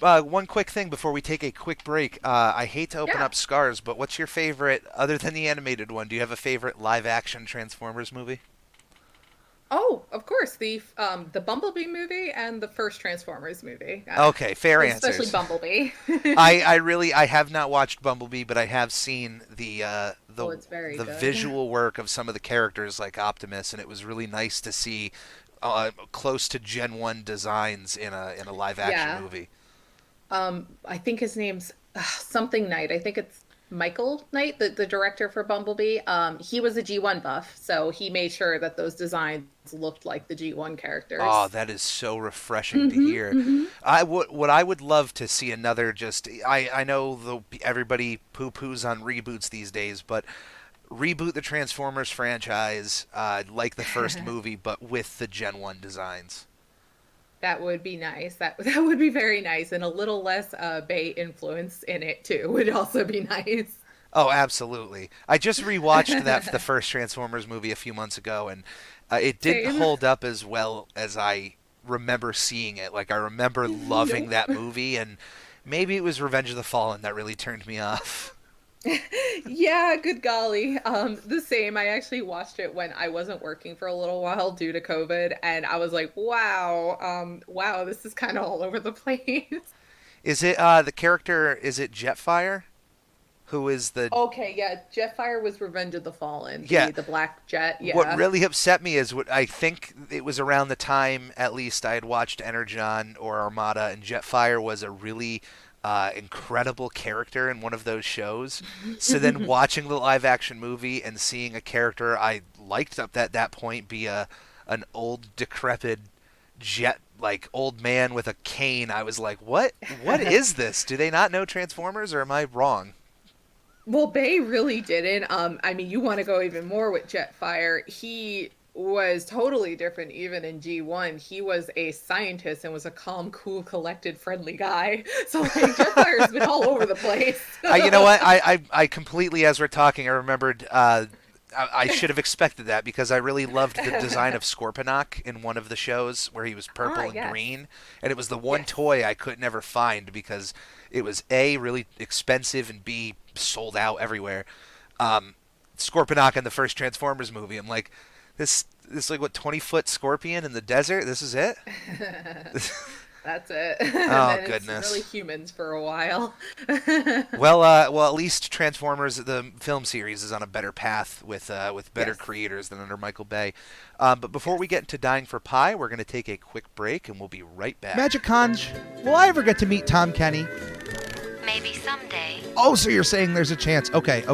One quick thing before we take a quick break. I hate to open up scars, but what's your favorite, other than the animated one, do you have a favorite live-action Transformers movie? Oh, of course, the Bumblebee movie and the first Transformers movie. Okay, fair answers. Especially Bumblebee. I have not watched Bumblebee, but I have seen the visual work of some of the characters like Optimus, and it was really nice to see close to Gen 1 designs in a live action movie. I think his name's something Knight. I think it's Michael Knight, the director for Bumblebee. He was a G1 buff, so he made sure that those designs looked like the G1 characters. Oh, that is so refreshing to hear. What I would love to see another I know everybody poo-poos on reboots these days, but reboot the Transformers franchise like the first movie, but with the Gen 1 designs. That would be nice. That would be very nice, and a little less Bay influence in it too would also be nice. Oh, absolutely. I just rewatched the first Transformers movie a few months ago, and it didn't hold up as well as I remember seeing it. Like, I remember loving that movie, and maybe it was Revenge of the Fallen that really turned me off. Yeah, good golly. The same. I actually watched it when I wasn't working for a little while due to COVID, and I was like, wow, this is kind of all over the place. Is it the character, is it Jetfire? Who is the... Okay, yeah, Jetfire was Revenge of the Fallen. Yeah. The Black Jet, yeah. What really upset me is I think it was around the time, at least, I had watched Energon or Armada, and Jetfire was a really... incredible character in one of those shows. So then watching the live action movie and seeing a character I liked up at that point be an old decrepit old man with a cane, I was like, what is this? Do they not know Transformers, or am I wrong? Well, Bay really didn't. I mean, you want to go even more with Jetfire. He was totally different even in G1. He was a scientist and was a calm, cool, collected, friendly guy. So like Jetfire's been all over the place. You know what? I completely, as we're talking, I remembered I should have expected that, because I really loved the design of Scorponok in one of the shows where he was purple and green, and it was the one toy I could never find because it was A, really expensive, and B, sold out everywhere. Scorponok in the first Transformers movie, I'm like, This like, what, 20-foot scorpion in the desert? This is it? That's it. Oh, goodness. It's really humans for a while. Well, at least Transformers, the film series, is on a better path with better creators than under Michael Bay. But before we get into Dying for Pie, we're going to take a quick break, and we'll be right back. Magic Conj, will I ever get to meet Tom Kenny? Maybe someday. Oh, so you're saying there's a chance. Okay.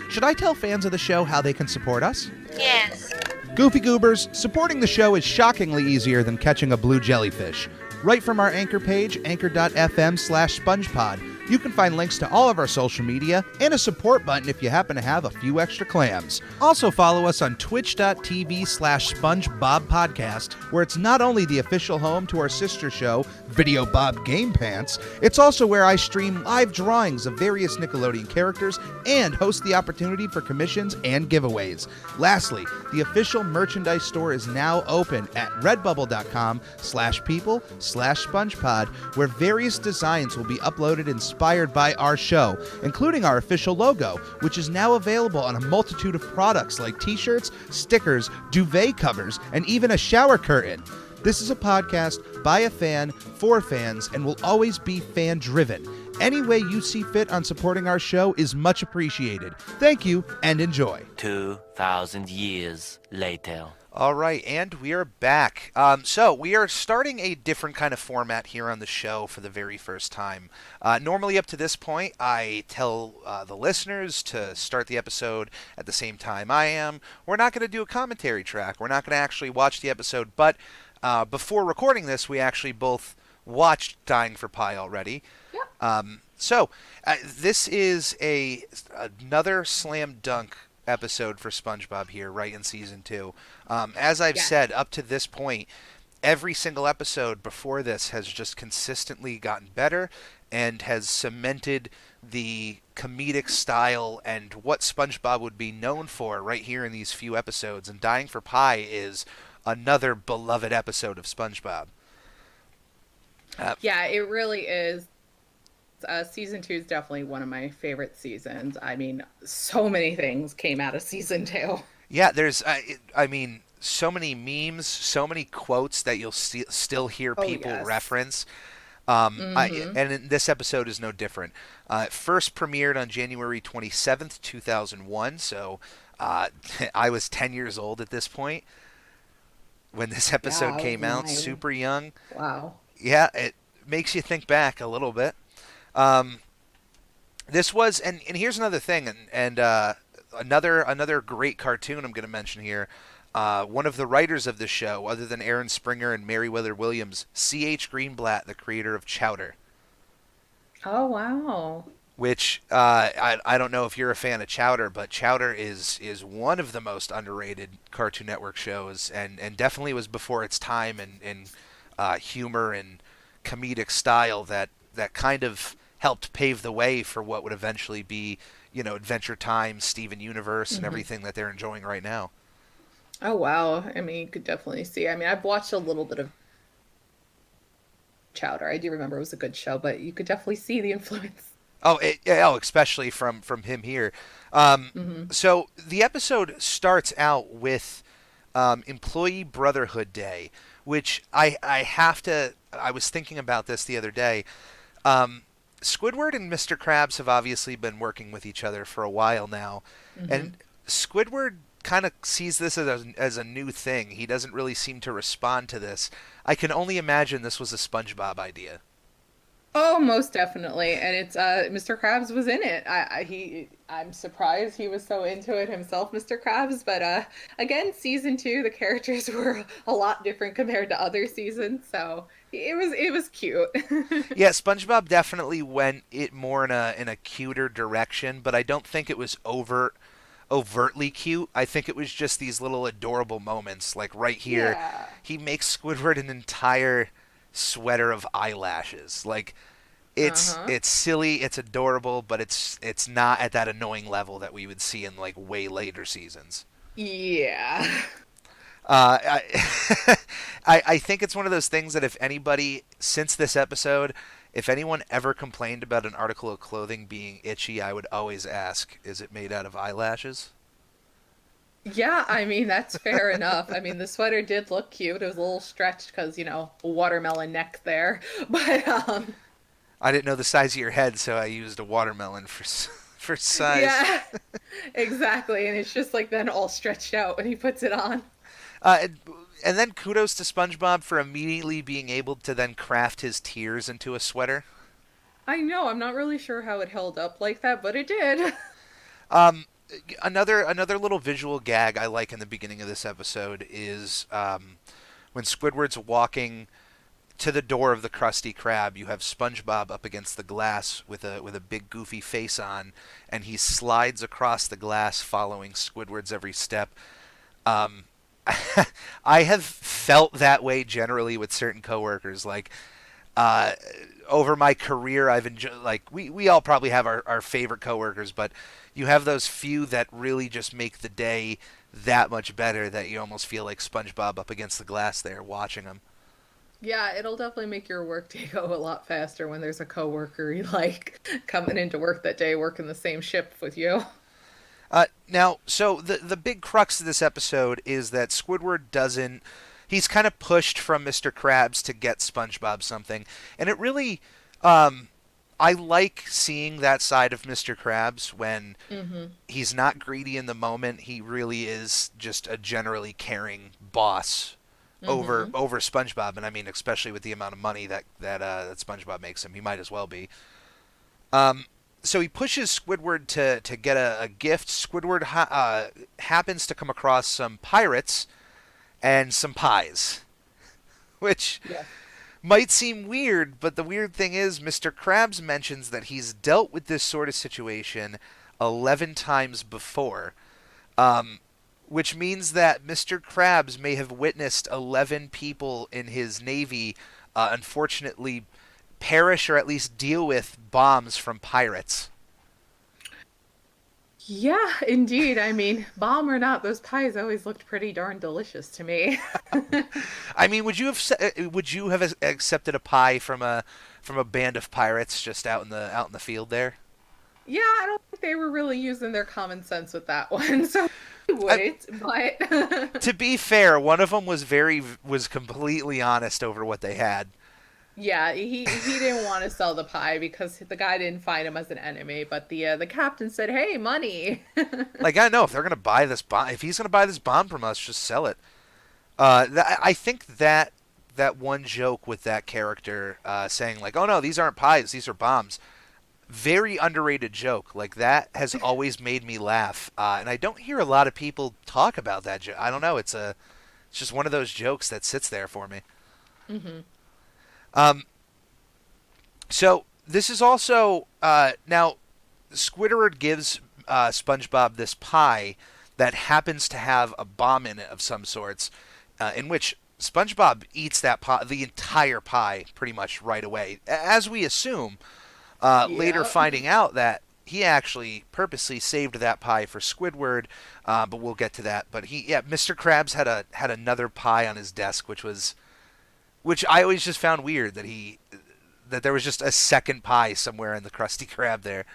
Should I tell fans of the show how they can support us? Yes. Goofy Goobers, supporting the show is shockingly easier than catching a blue jellyfish. Right from our anchor page, anchor.fm/SpongePod, You can find links to all of our social media and a support button if you happen to have a few extra clams. Also follow us on twitch.tv/SpongeBob Podcast, where it's not only the official home to our sister show, Video Bob Game Pants, it's also where I stream live drawings of various Nickelodeon characters and host the opportunity for commissions and giveaways. Lastly, the official merchandise store is now open at redbubble.com/people/SpongePod, where various designs will be uploaded inspired by our show, including our official logo, which is now available on a multitude of products like t-shirts, stickers, duvet covers, and even a shower curtain. This is a podcast by a fan, for fans, and will always be fan-driven. Any way you see fit on supporting our show is much appreciated. Thank you, and enjoy. 2,000 years later. All right, and we are back. So we are starting a different kind of format here on the show for the very first time. Normally up to this point, I tell the listeners to start the episode at the same time I am. We're not going to do a commentary track. We're not going to actually watch the episode, but before recording this, we actually both watched Dying for Pi already. Yeah. So this is another slam dunk episode for SpongeBob here, right in season 2. As I've said, up to this point, every single episode before this has just consistently gotten better and has cemented the comedic style and what SpongeBob would be known for right here in these few episodes. And Dying for Pi is another beloved episode of SpongeBob. Yeah, it really is. Season 2 is definitely one of my favorite seasons. I mean, so many things came out of season 2. Yeah, there's, so many memes, so many quotes that you'll still hear people reference. And this episode is no different. It first premiered on January 27th, 2001, so I was 10 years old at this point when this episode came out, super young. Wow. Yeah, it makes you think back a little bit. This was, and here's another thing, and another great cartoon I'm going to mention here. One of the writers of the show, other than Aaron Springer and Meriwether Williams, C.H. Greenblatt, the creator of Chowder. Oh, wow. Which, I don't know if you're a fan of Chowder, but Chowder is one of the most underrated Cartoon Network shows, and definitely was before its time in humor and comedic style that kind of helped pave the way for what would eventually be, Adventure Time, Steven Universe, and everything that they're enjoying right now. Oh, wow. I mean, you could definitely see. I mean, I've watched a little bit of Chowder. I do remember it was a good show, but you could definitely see the influence. Especially from him here. So the episode starts out with Employee Brotherhood Day, which I was thinking about this the other day. Squidward and Mr. Krabs have obviously been working with each other for a while now, and Squidward kind of sees this as a new thing. He doesn't really seem to respond to this. I can only imagine this was a SpongeBob idea. Oh, most definitely. And it's Mr. Krabs was in it. I'm surprised he was so into it himself, Mr. Krabs. But again, season 2, the characters were a lot different compared to other seasons, so it was cute. Yeah, SpongeBob definitely went it more in a cuter direction, but I don't think it was overtly cute. I think it was just these little adorable moments, like right here. Yeah. He makes Squidward an entire sweater of eyelashes. Like it's silly, it's adorable, but it's not at that annoying level that we would see in like way later seasons. Yeah. I think it's one of those things that if anybody since this episode, if anyone ever complained about an article of clothing being itchy, I would always ask, is it made out of eyelashes? Yeah, I mean, that's fair enough. I mean, the sweater did look cute. It was a little stretched because, watermelon neck there. But, I didn't know the size of your head, so I used a watermelon for size. Yeah, exactly. And it's just like then all stretched out when he puts it on. And then kudos to SpongeBob for immediately being able to then craft his tears into a sweater. I know. I'm not really sure how it held up like that, but it did. Another little visual gag I like in the beginning of this episode is when Squidward's walking to the door of the Krusty Krab, you have SpongeBob up against the glass with a big goofy face on, and he slides across the glass following Squidward's every step. I have felt that way generally with certain coworkers. Like, over my career, I've enjoyed, like, we all probably have our favorite coworkers, but you have those few that really just make the day that much better that you almost feel like SpongeBob up against the glass there watching them. Yeah, it'll definitely make your workday go a lot faster when there's a coworker you like coming into work that day, working the same shift with you. Now, so the big crux of this episode is that Squidward doesn't. He's kind of pushed from Mr. Krabs to get SpongeBob something, and it really, I like seeing that side of Mr. Krabs when he's not greedy in the moment. He really is just a generally caring boss over SpongeBob, and I mean, especially with the amount of money that SpongeBob makes him, he might as well be. So he pushes Squidward to get a gift. Squidward happens to come across some pirates and some pies, which might seem weird, but the weird thing is Mr. Krabs mentions that he's dealt with this sort of situation 11 times before, which means that Mr. Krabs may have witnessed 11 people in his navy unfortunately perish or at least deal with bombs from pirates. Yeah, indeed. I mean, bomb or not, those pies always looked pretty darn delicious to me. I mean, would you have accepted a pie from a band of pirates just out in the field there? Yeah, I don't think they were really using their common sense with that one, so I wouldn't. But to be fair, one of them was completely honest over what they had. yeah, he didn't want to sell the pie because the guy didn't find him as an enemy, but the captain said, "Hey, money." Like, I know if they're gonna buy this bomb, if he's gonna buy this bomb from us, just sell it. I think that one joke with that character saying like, "Oh no, these aren't pies, these are bombs." Very underrated joke. Like, that has always made me laugh, and I don't hear a lot of people talk about that joke. I don't know. It's just one of those jokes that sits there for me. So this is also now Squidward gives SpongeBob this pie that happens to have a bomb in it of some sorts, in which SpongeBob eats that pie, the entire pie, pretty much right away, as we assume. Later finding out that he actually purposely saved that pie for Squidward, but we'll get to that. But Mr. Krabs had another pie on his desk, which I always just found weird that there was just a second pie somewhere in the Krusty Krab there.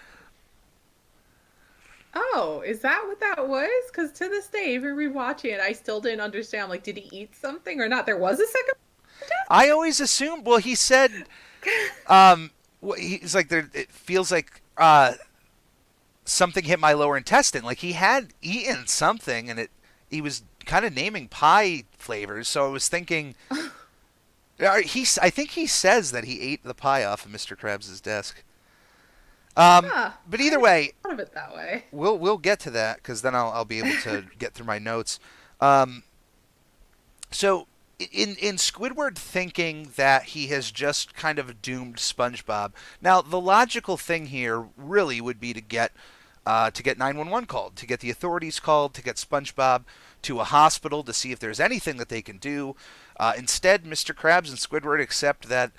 Oh, is that what that was? Because to this day, even rewatching it, I still didn't understand. Like, did he eat something or not? There was a second. I always assumed. Well, he said, he's like, it feels like something hit my lower intestine. Like, he had eaten something, and he was kind of naming pie flavors. So I was thinking, I think he says that he ate the pie off of Mr. Krabs' desk. But either way, I thought of it that way. We'll get to that because then I'll be able to get through my notes. So in Squidward thinking that he has just kind of doomed SpongeBob. Now the logical thing here really would be to get 911 called, to get the authorities called, to get SpongeBob to a hospital to see if there's anything that they can do. Instead, Mr. Krabs and Squidward accept that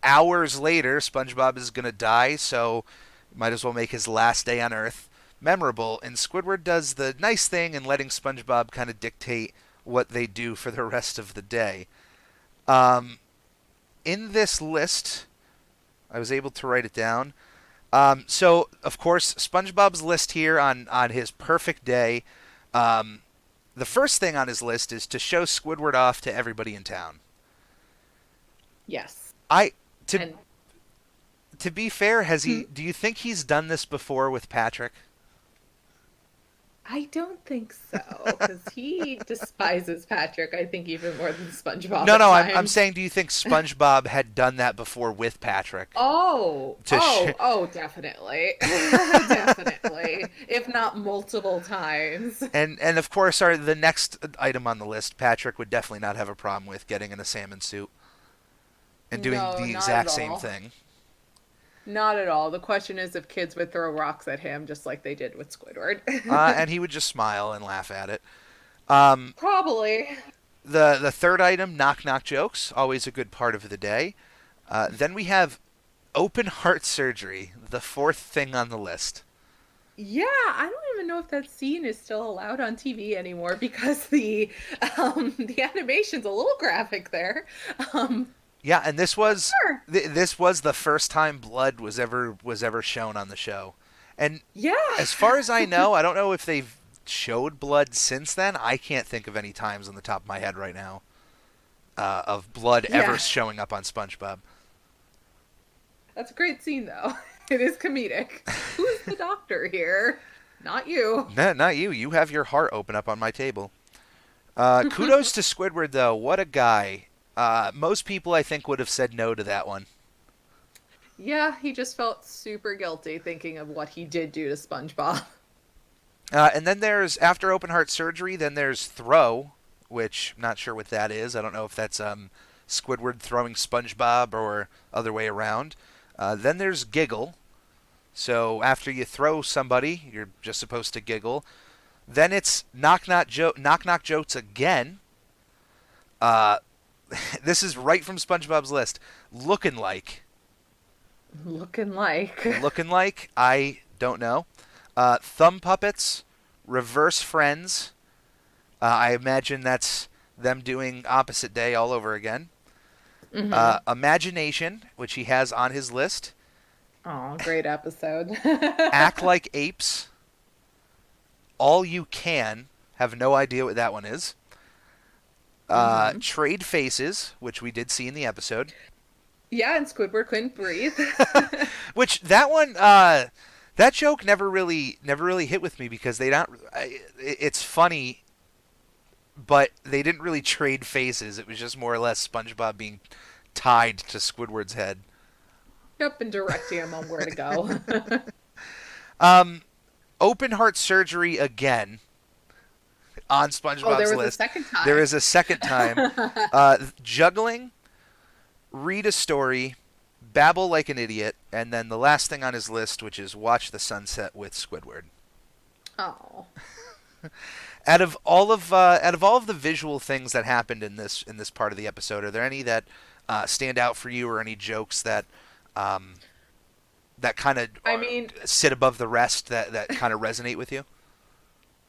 hours later SpongeBob is going to die, so might as well make his last day on Earth memorable. And Squidward does the nice thing in letting SpongeBob kind of dictate what they do for the rest of the day. In this list, I was able to write it down. So, of course, SpongeBob's list here on his perfect day. The first thing on his list is to show Squidward off to everybody in town. Yes. To be fair, do you think he's done this before with Patrick? I don't think so, because he despises Patrick, I think, even more than SpongeBob. No, I'm saying, do you think SpongeBob had done that before with Patrick? Definitely. Definitely. If not multiple times. And of course, the next item on the list, Patrick would definitely not have a problem with getting in a salmon suit. and doing No, the not at exact same all. thing. Not at all. The question is if kids would throw rocks at him just like they did with Squidward. And he would just smile and laugh at it. Um, Probably. the third item, knock knock jokes, always a good part of the day. Then we have open heart surgery, the fourth thing on the list. Yeah, I don't even know if that scene is still allowed on TV anymore because the animation's a little graphic there. Um, Yeah, and this was sure. this was the first time blood was ever shown on the show. And Yeah. as far as I know, I don't know if they've showed blood since then. I can't think of any times on the top of my head right now of blood ever Yeah. showing up on SpongeBob. That's a great scene though. It is comedic. Who's the doctor here? Not you. No, not you. You have your heart open up on my table. Kudos to Squidward, though. What a guy. Most people, I think, would have said no to that one. Yeah, he just felt super guilty thinking of what he did do to SpongeBob. And then there's, after open heart surgery, then there's throw, which I'm not sure what that is. I don't know if that's Squidward throwing SpongeBob or other way around. Then there's giggle. So after you throw somebody, you're just supposed to giggle. Then it's knock knock jokes again. This is right from SpongeBob's list. Looking like. Looking like. Looking like, I don't know. Thumb puppets, reverse friends. I imagine that's them doing opposite day all over again. Imagination, which he has on his list. Oh, great episode. Act like apes. All you can. Have no idea what that one is. Trade faces, which we did see in the episode. Yeah, and Squidward couldn't breathe. Which that one, that joke never really hit with me because they don't. It's funny, but they didn't really trade faces. It was just more or less SpongeBob being tied to Squidward's head. Yep, and directing him on where to go. Open heart surgery again on SpongeBob's Oh, there was list. a second time. There is a second time. Juggling, read a story, babble like an idiot, and then the last thing on his list, which is watch the sunset with Squidward. Oh. Out of all of the visual things that happened in this part of the episode, are there any that stand out for you, or any jokes that that kind of sit above the rest that kind of resonate with you?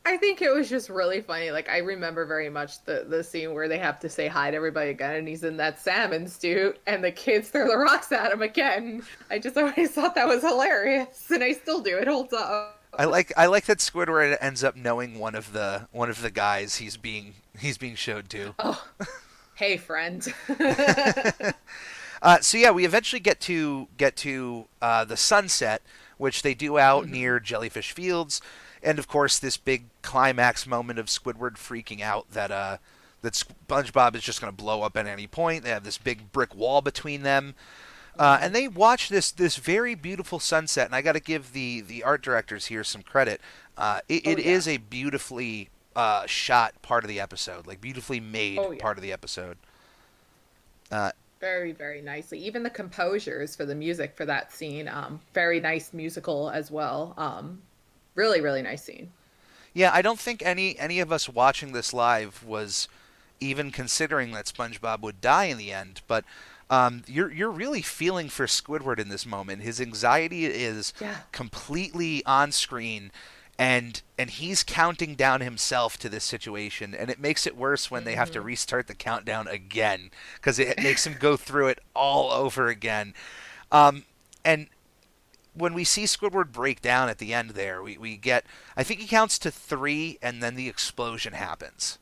I think it was just really funny. Like, I remember very much the scene where they have to say hi to everybody again, and he's in that salmon suit, and the kids throw the rocks at him again. I just always thought that was hilarious, and I still do. It holds up. I like that Squidward ends up knowing one of the guys he's being showed to. Oh, hey, friend. So yeah, we eventually get to the sunset, which they do out near Jellyfish Fields, and of course this big climax moment of Squidward freaking out that SpongeBob is just going to blow up at any point. They have this big brick wall between them, and they watch this very beautiful sunset. And I got to give the art directors here some credit. It is a beautifully shot part of the episode, like beautifully made part of the episode. Very, very nicely. Even the composers for the music for that scene, very nice musical as well. Really, really nice scene. Yeah, I don't think any of us watching this live was even considering that SpongeBob would die in the end, but you're really feeling for Squidward in this moment. His anxiety is completely on screen, and he's counting down himself to this situation, and it makes it worse when they have to restart the countdown again, because it makes him go through it all over again. And when we see Squidward break down at the end there, we get, I think he counts to 3, and then the explosion happens.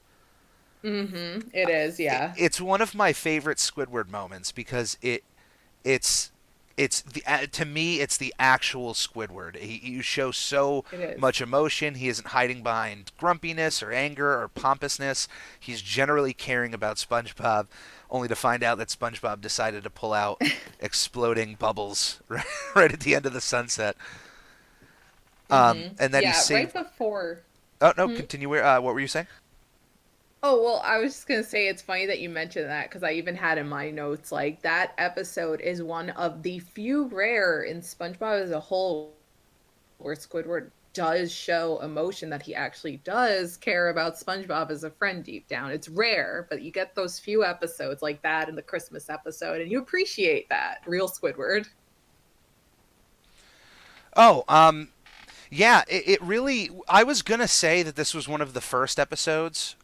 Mm-hmm. It is, yeah. It's one of my favorite Squidward moments because it's to me it's the actual Squidward. You show so much emotion. He isn't hiding behind grumpiness or anger or pompousness. He's generally caring about SpongeBob, only to find out that SpongeBob decided to pull out exploding bubbles right at the end of the sunset. And then you see right before. Oh no, continue. What were you saying? Oh, well, I was just gonna say it's funny that you mentioned that because I even had in my notes like that episode is one of the few rare in SpongeBob as a whole where Squidward does show emotion that he actually does care about SpongeBob as a friend deep down. It's rare, but you get those few episodes like that in the Christmas episode, and you appreciate that. Real Squidward. Oh, yeah, it really. I was gonna say that this was one of the first episodes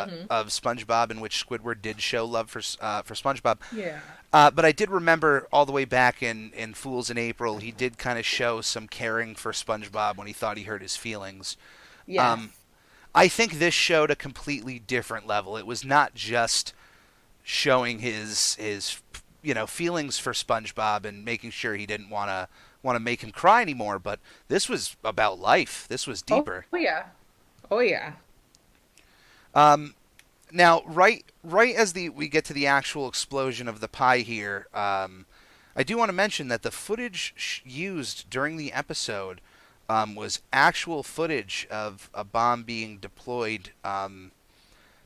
Hmm. of SpongeBob in which Squidward did show love for SpongeBob. Yeah. But I did remember all the way back in Fools in April, he did kind of show some caring for SpongeBob when he thought he hurt his feelings. Um, Yes. I think this showed a completely different level. It was not just showing his feelings for SpongeBob and making sure he didn't want to make him cry anymore, but this was about life. This was Oh deeper. yeah. Oh yeah. Um, Now, right as we get to the actual explosion of the pie here, I do want to mention that the footage used during the episode was actual footage of a bomb being deployed.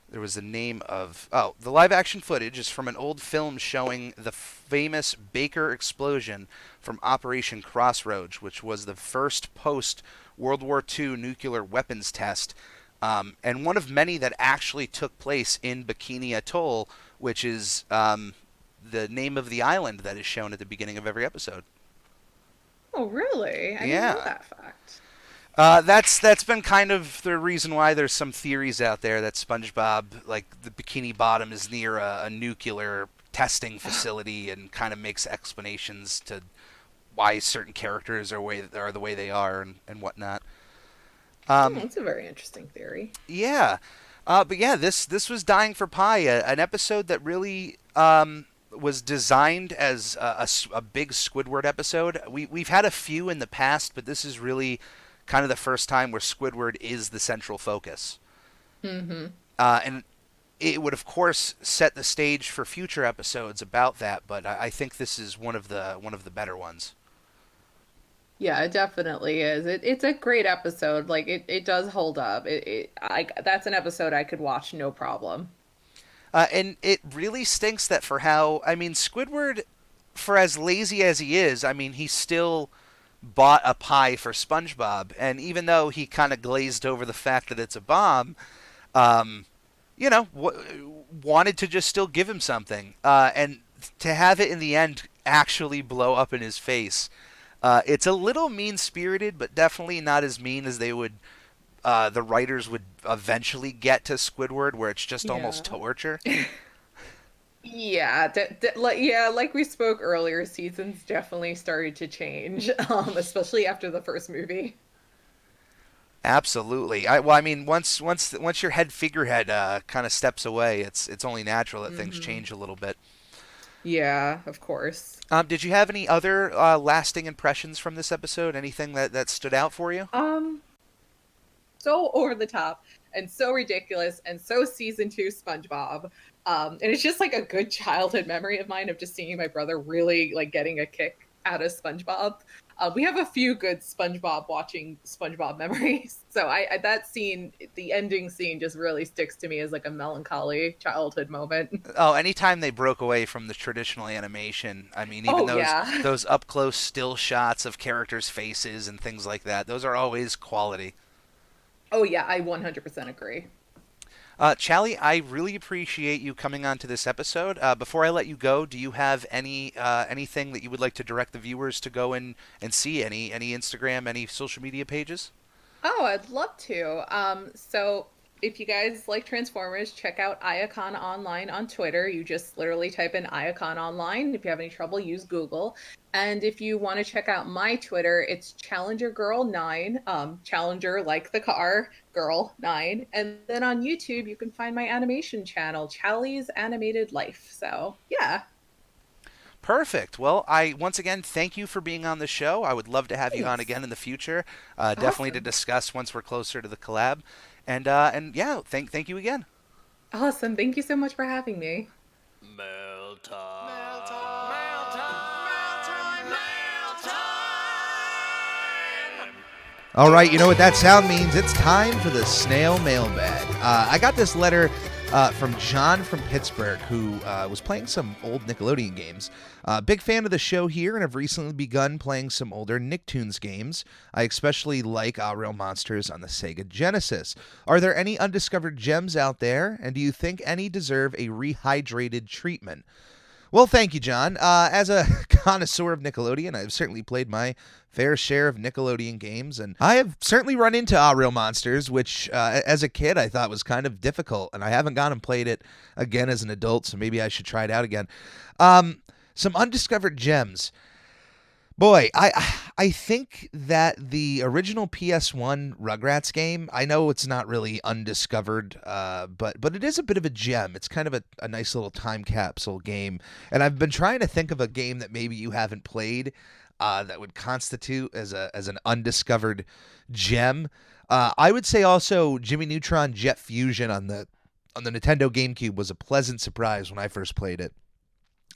There was the name of the live action footage is from an old film showing the famous Baker explosion from Operation Crossroads, which was the first post World War II nuclear weapons test, and one of many that actually took place in Bikini Atoll, which is the name of the island that is shown at the beginning of every episode. Oh really? I didn't know Yeah. that fact. That's been kind of the reason why there's some theories out there that SpongeBob, like the Bikini Bottom, is near a nuclear testing facility, and kind of makes explanations to why certain characters are the way they are and whatnot. Hmm, Um, that's a very interesting theory. yeah, but yeah, this was Dying for Pie, an episode that really was designed as a big Squidward episode. We've had a few in the past, but this is really kind of the first time where Squidward is the central focus. Mm-hmm. And it would, of course, set the stage for future episodes about that. But I think this is one of the better ones. Yeah, it definitely is. It's a great episode. Like it does hold up. That's an episode I could watch no problem. And it really stinks that for how I mean Squidward, for as lazy as he is, I mean he still bought a pie for SpongeBob, and even though he kind of glazed over the fact that it's a bomb, um, wanted to just still give him something, and to have it in the end actually blow up in his face. It's a little mean spirited, but definitely not as mean as the writers would eventually get to Squidward, where it's just almost Yeah. torture. Yeah, like we spoke earlier, seasons definitely started to change, especially after the first movie. Absolutely. I mean, once your head figurehead kind of steps away, it's only natural that things Hmm. change a little bit. Yeah, of course. Did you have any other lasting impressions from this episode? Anything that stood out for you? Um, so over the top and so ridiculous and so season two SpongeBob. And it's just like a good childhood memory of mine of just seeing my brother really like getting a kick out of SpongeBob. We have a few good SpongeBob watching SpongeBob memories. So I that scene, the ending scene, just really sticks to me as like a melancholy childhood moment. Oh, anytime they broke away from the traditional animation, I mean, even Oh those yeah. those up close still shots of characters' faces and things like that, those are always quality. Oh yeah, I 100% agree. Chally, I really appreciate you coming on to this episode. Before I let you go, do you have anything that you would like to direct the viewers to go and see? Any Instagram, any social media pages? Oh, I'd love to. So if you guys like Transformers, check out Iacon Online on Twitter. You just literally type in Iacon Online. If you have any trouble, use Google. And if you want to check out my Twitter, it's Challengergirl9, Challenger like the car, Girl 9. And then on YouTube, you can find my animation channel, Chally's Animated Life. So yeah, Perfect. Well, I once again thank you for being on the show. I would love to have you on thanks. again in the future, definitely to Awesome. discuss once we're closer to the collab. And yeah, thank you again. Awesome. Thank you so much for having me. All right, you know what that sound means. It's time for the snail mailbag. I got this letter from John from Pittsburgh, who was playing some old Nickelodeon games. Big fan of the show here, and have recently begun playing some older Nicktoons games. I especially like Real Monsters on the Sega Genesis. Are there any undiscovered gems out there, and do you think any deserve a rehydrated treatment? Well, thank you, John. As a connoisseur of Nickelodeon, I've certainly played my fair share of Nickelodeon games, and I have certainly run into Real Monsters, which as a kid I thought was kind of difficult, and I haven't gone and played it again as an adult, so maybe I should try it out again. Some undiscovered gems. Boy, I think that the original PS1 Rugrats game, I know it's not really undiscovered, but it is a bit of a gem. It's kind of a nice little time capsule game. And I've been trying to think of a game that maybe you haven't played that would constitute as an undiscovered gem. I would say also Jimmy Neutron Jet Fusion on the Nintendo GameCube was a pleasant surprise when I first played it.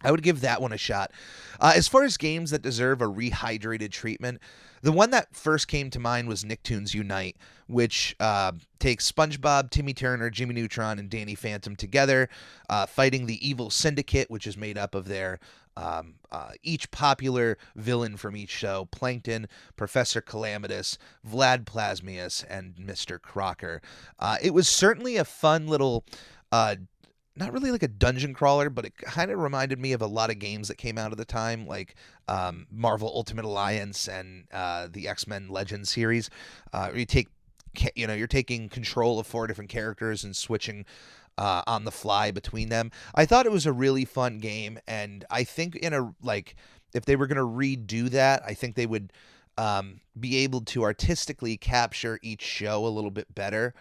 I would give that one a shot. As far as games that deserve a rehydrated treatment, the one that first came to mind was Nicktoons Unite, which takes SpongeBob, Timmy Turner, Jimmy Neutron, and Danny Phantom together, fighting the evil syndicate, which is made up of their each popular villain from each show: Plankton, Professor Calamitous, Vlad Plasmius, and Mr. Crocker. It was certainly a fun little... not really like a dungeon crawler, but it kind of reminded me of a lot of games that came out at the time, like Marvel Ultimate Alliance and the X-Men Legends series. You're taking control of 4 different characters and switching on the fly between them. I thought it was a really fun game, and I think if they were going to redo that, I think they would be able to artistically capture each show a little bit better.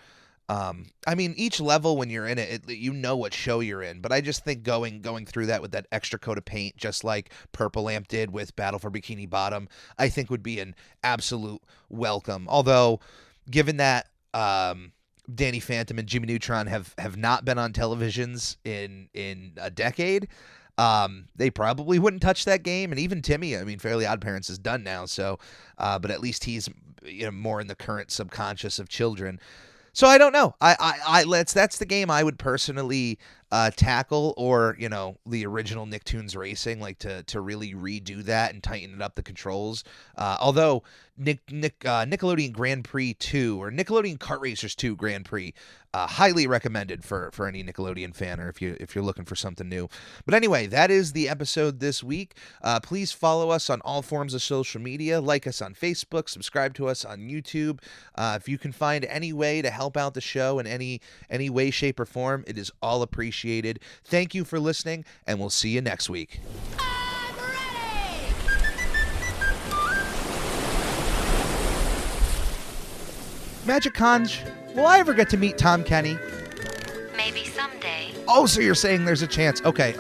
I mean, each level when you're in it, you know what show you're in, but I just think going through that with that extra coat of paint, just like Purple Lamp did with Battle for Bikini Bottom, I think would be an absolute welcome. Although, given that Danny Phantom and Jimmy Neutron have not been on televisions in a decade, they probably wouldn't touch that game. And even Timmy, I mean, Fairly Odd Parents is done now, so but at least he's more in the current subconscious of children. So I don't know. That's the game I would personally tackle, or the original Nicktoons Racing, like to really redo that and tighten up the controls. Although Nickelodeon Grand Prix 2 or Nickelodeon Kart Racers 2 Grand Prix, highly recommended for any Nickelodeon fan, or if you're looking for something new. But anyway, that is the episode this week. Please follow us on all forms of social media. Like us on Facebook. Subscribe to us on YouTube. If you can find any way to help out the show in any way, shape, or form, it is all appreciated. Thank you for listening, and we'll see you next week. Magic Conj, will I ever get to meet Tom Kenny? Maybe someday. Oh, so you're saying there's a chance. Okay.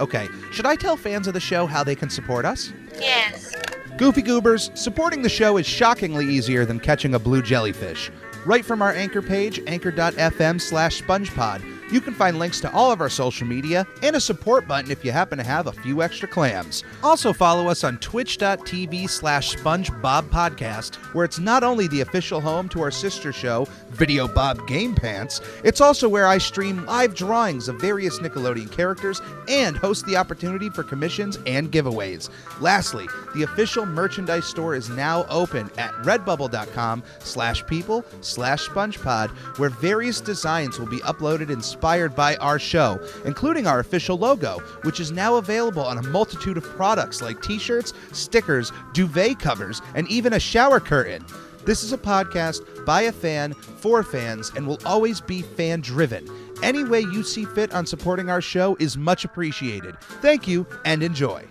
Should I tell fans of the show how they can support us? Yes. Goofy Goobers, supporting the show is shockingly easier than catching a blue jellyfish. Right from our anchor page, anchor.fm/SpongePod, you can find links to all of our social media and a support button if you happen to have a few extra clams. Also follow us on twitch.tv/SpongeBobPodcast, where it's not only the official home to our sister show, Video Bob Game Pants, it's also where I stream live drawings of various Nickelodeon characters and host the opportunity for commissions and giveaways. Lastly, the official merchandise store is now open at redbubble.com/people/SpongePod, where various designs will be uploaded inspired by our show, including our official logo, which is now available on a multitude of products like t-shirts, stickers, duvet covers, and even a shower curtain. This is a podcast by a fan, for fans, and will always be fan-driven. Any way you see fit on supporting our show is much appreciated. Thank you, and enjoy.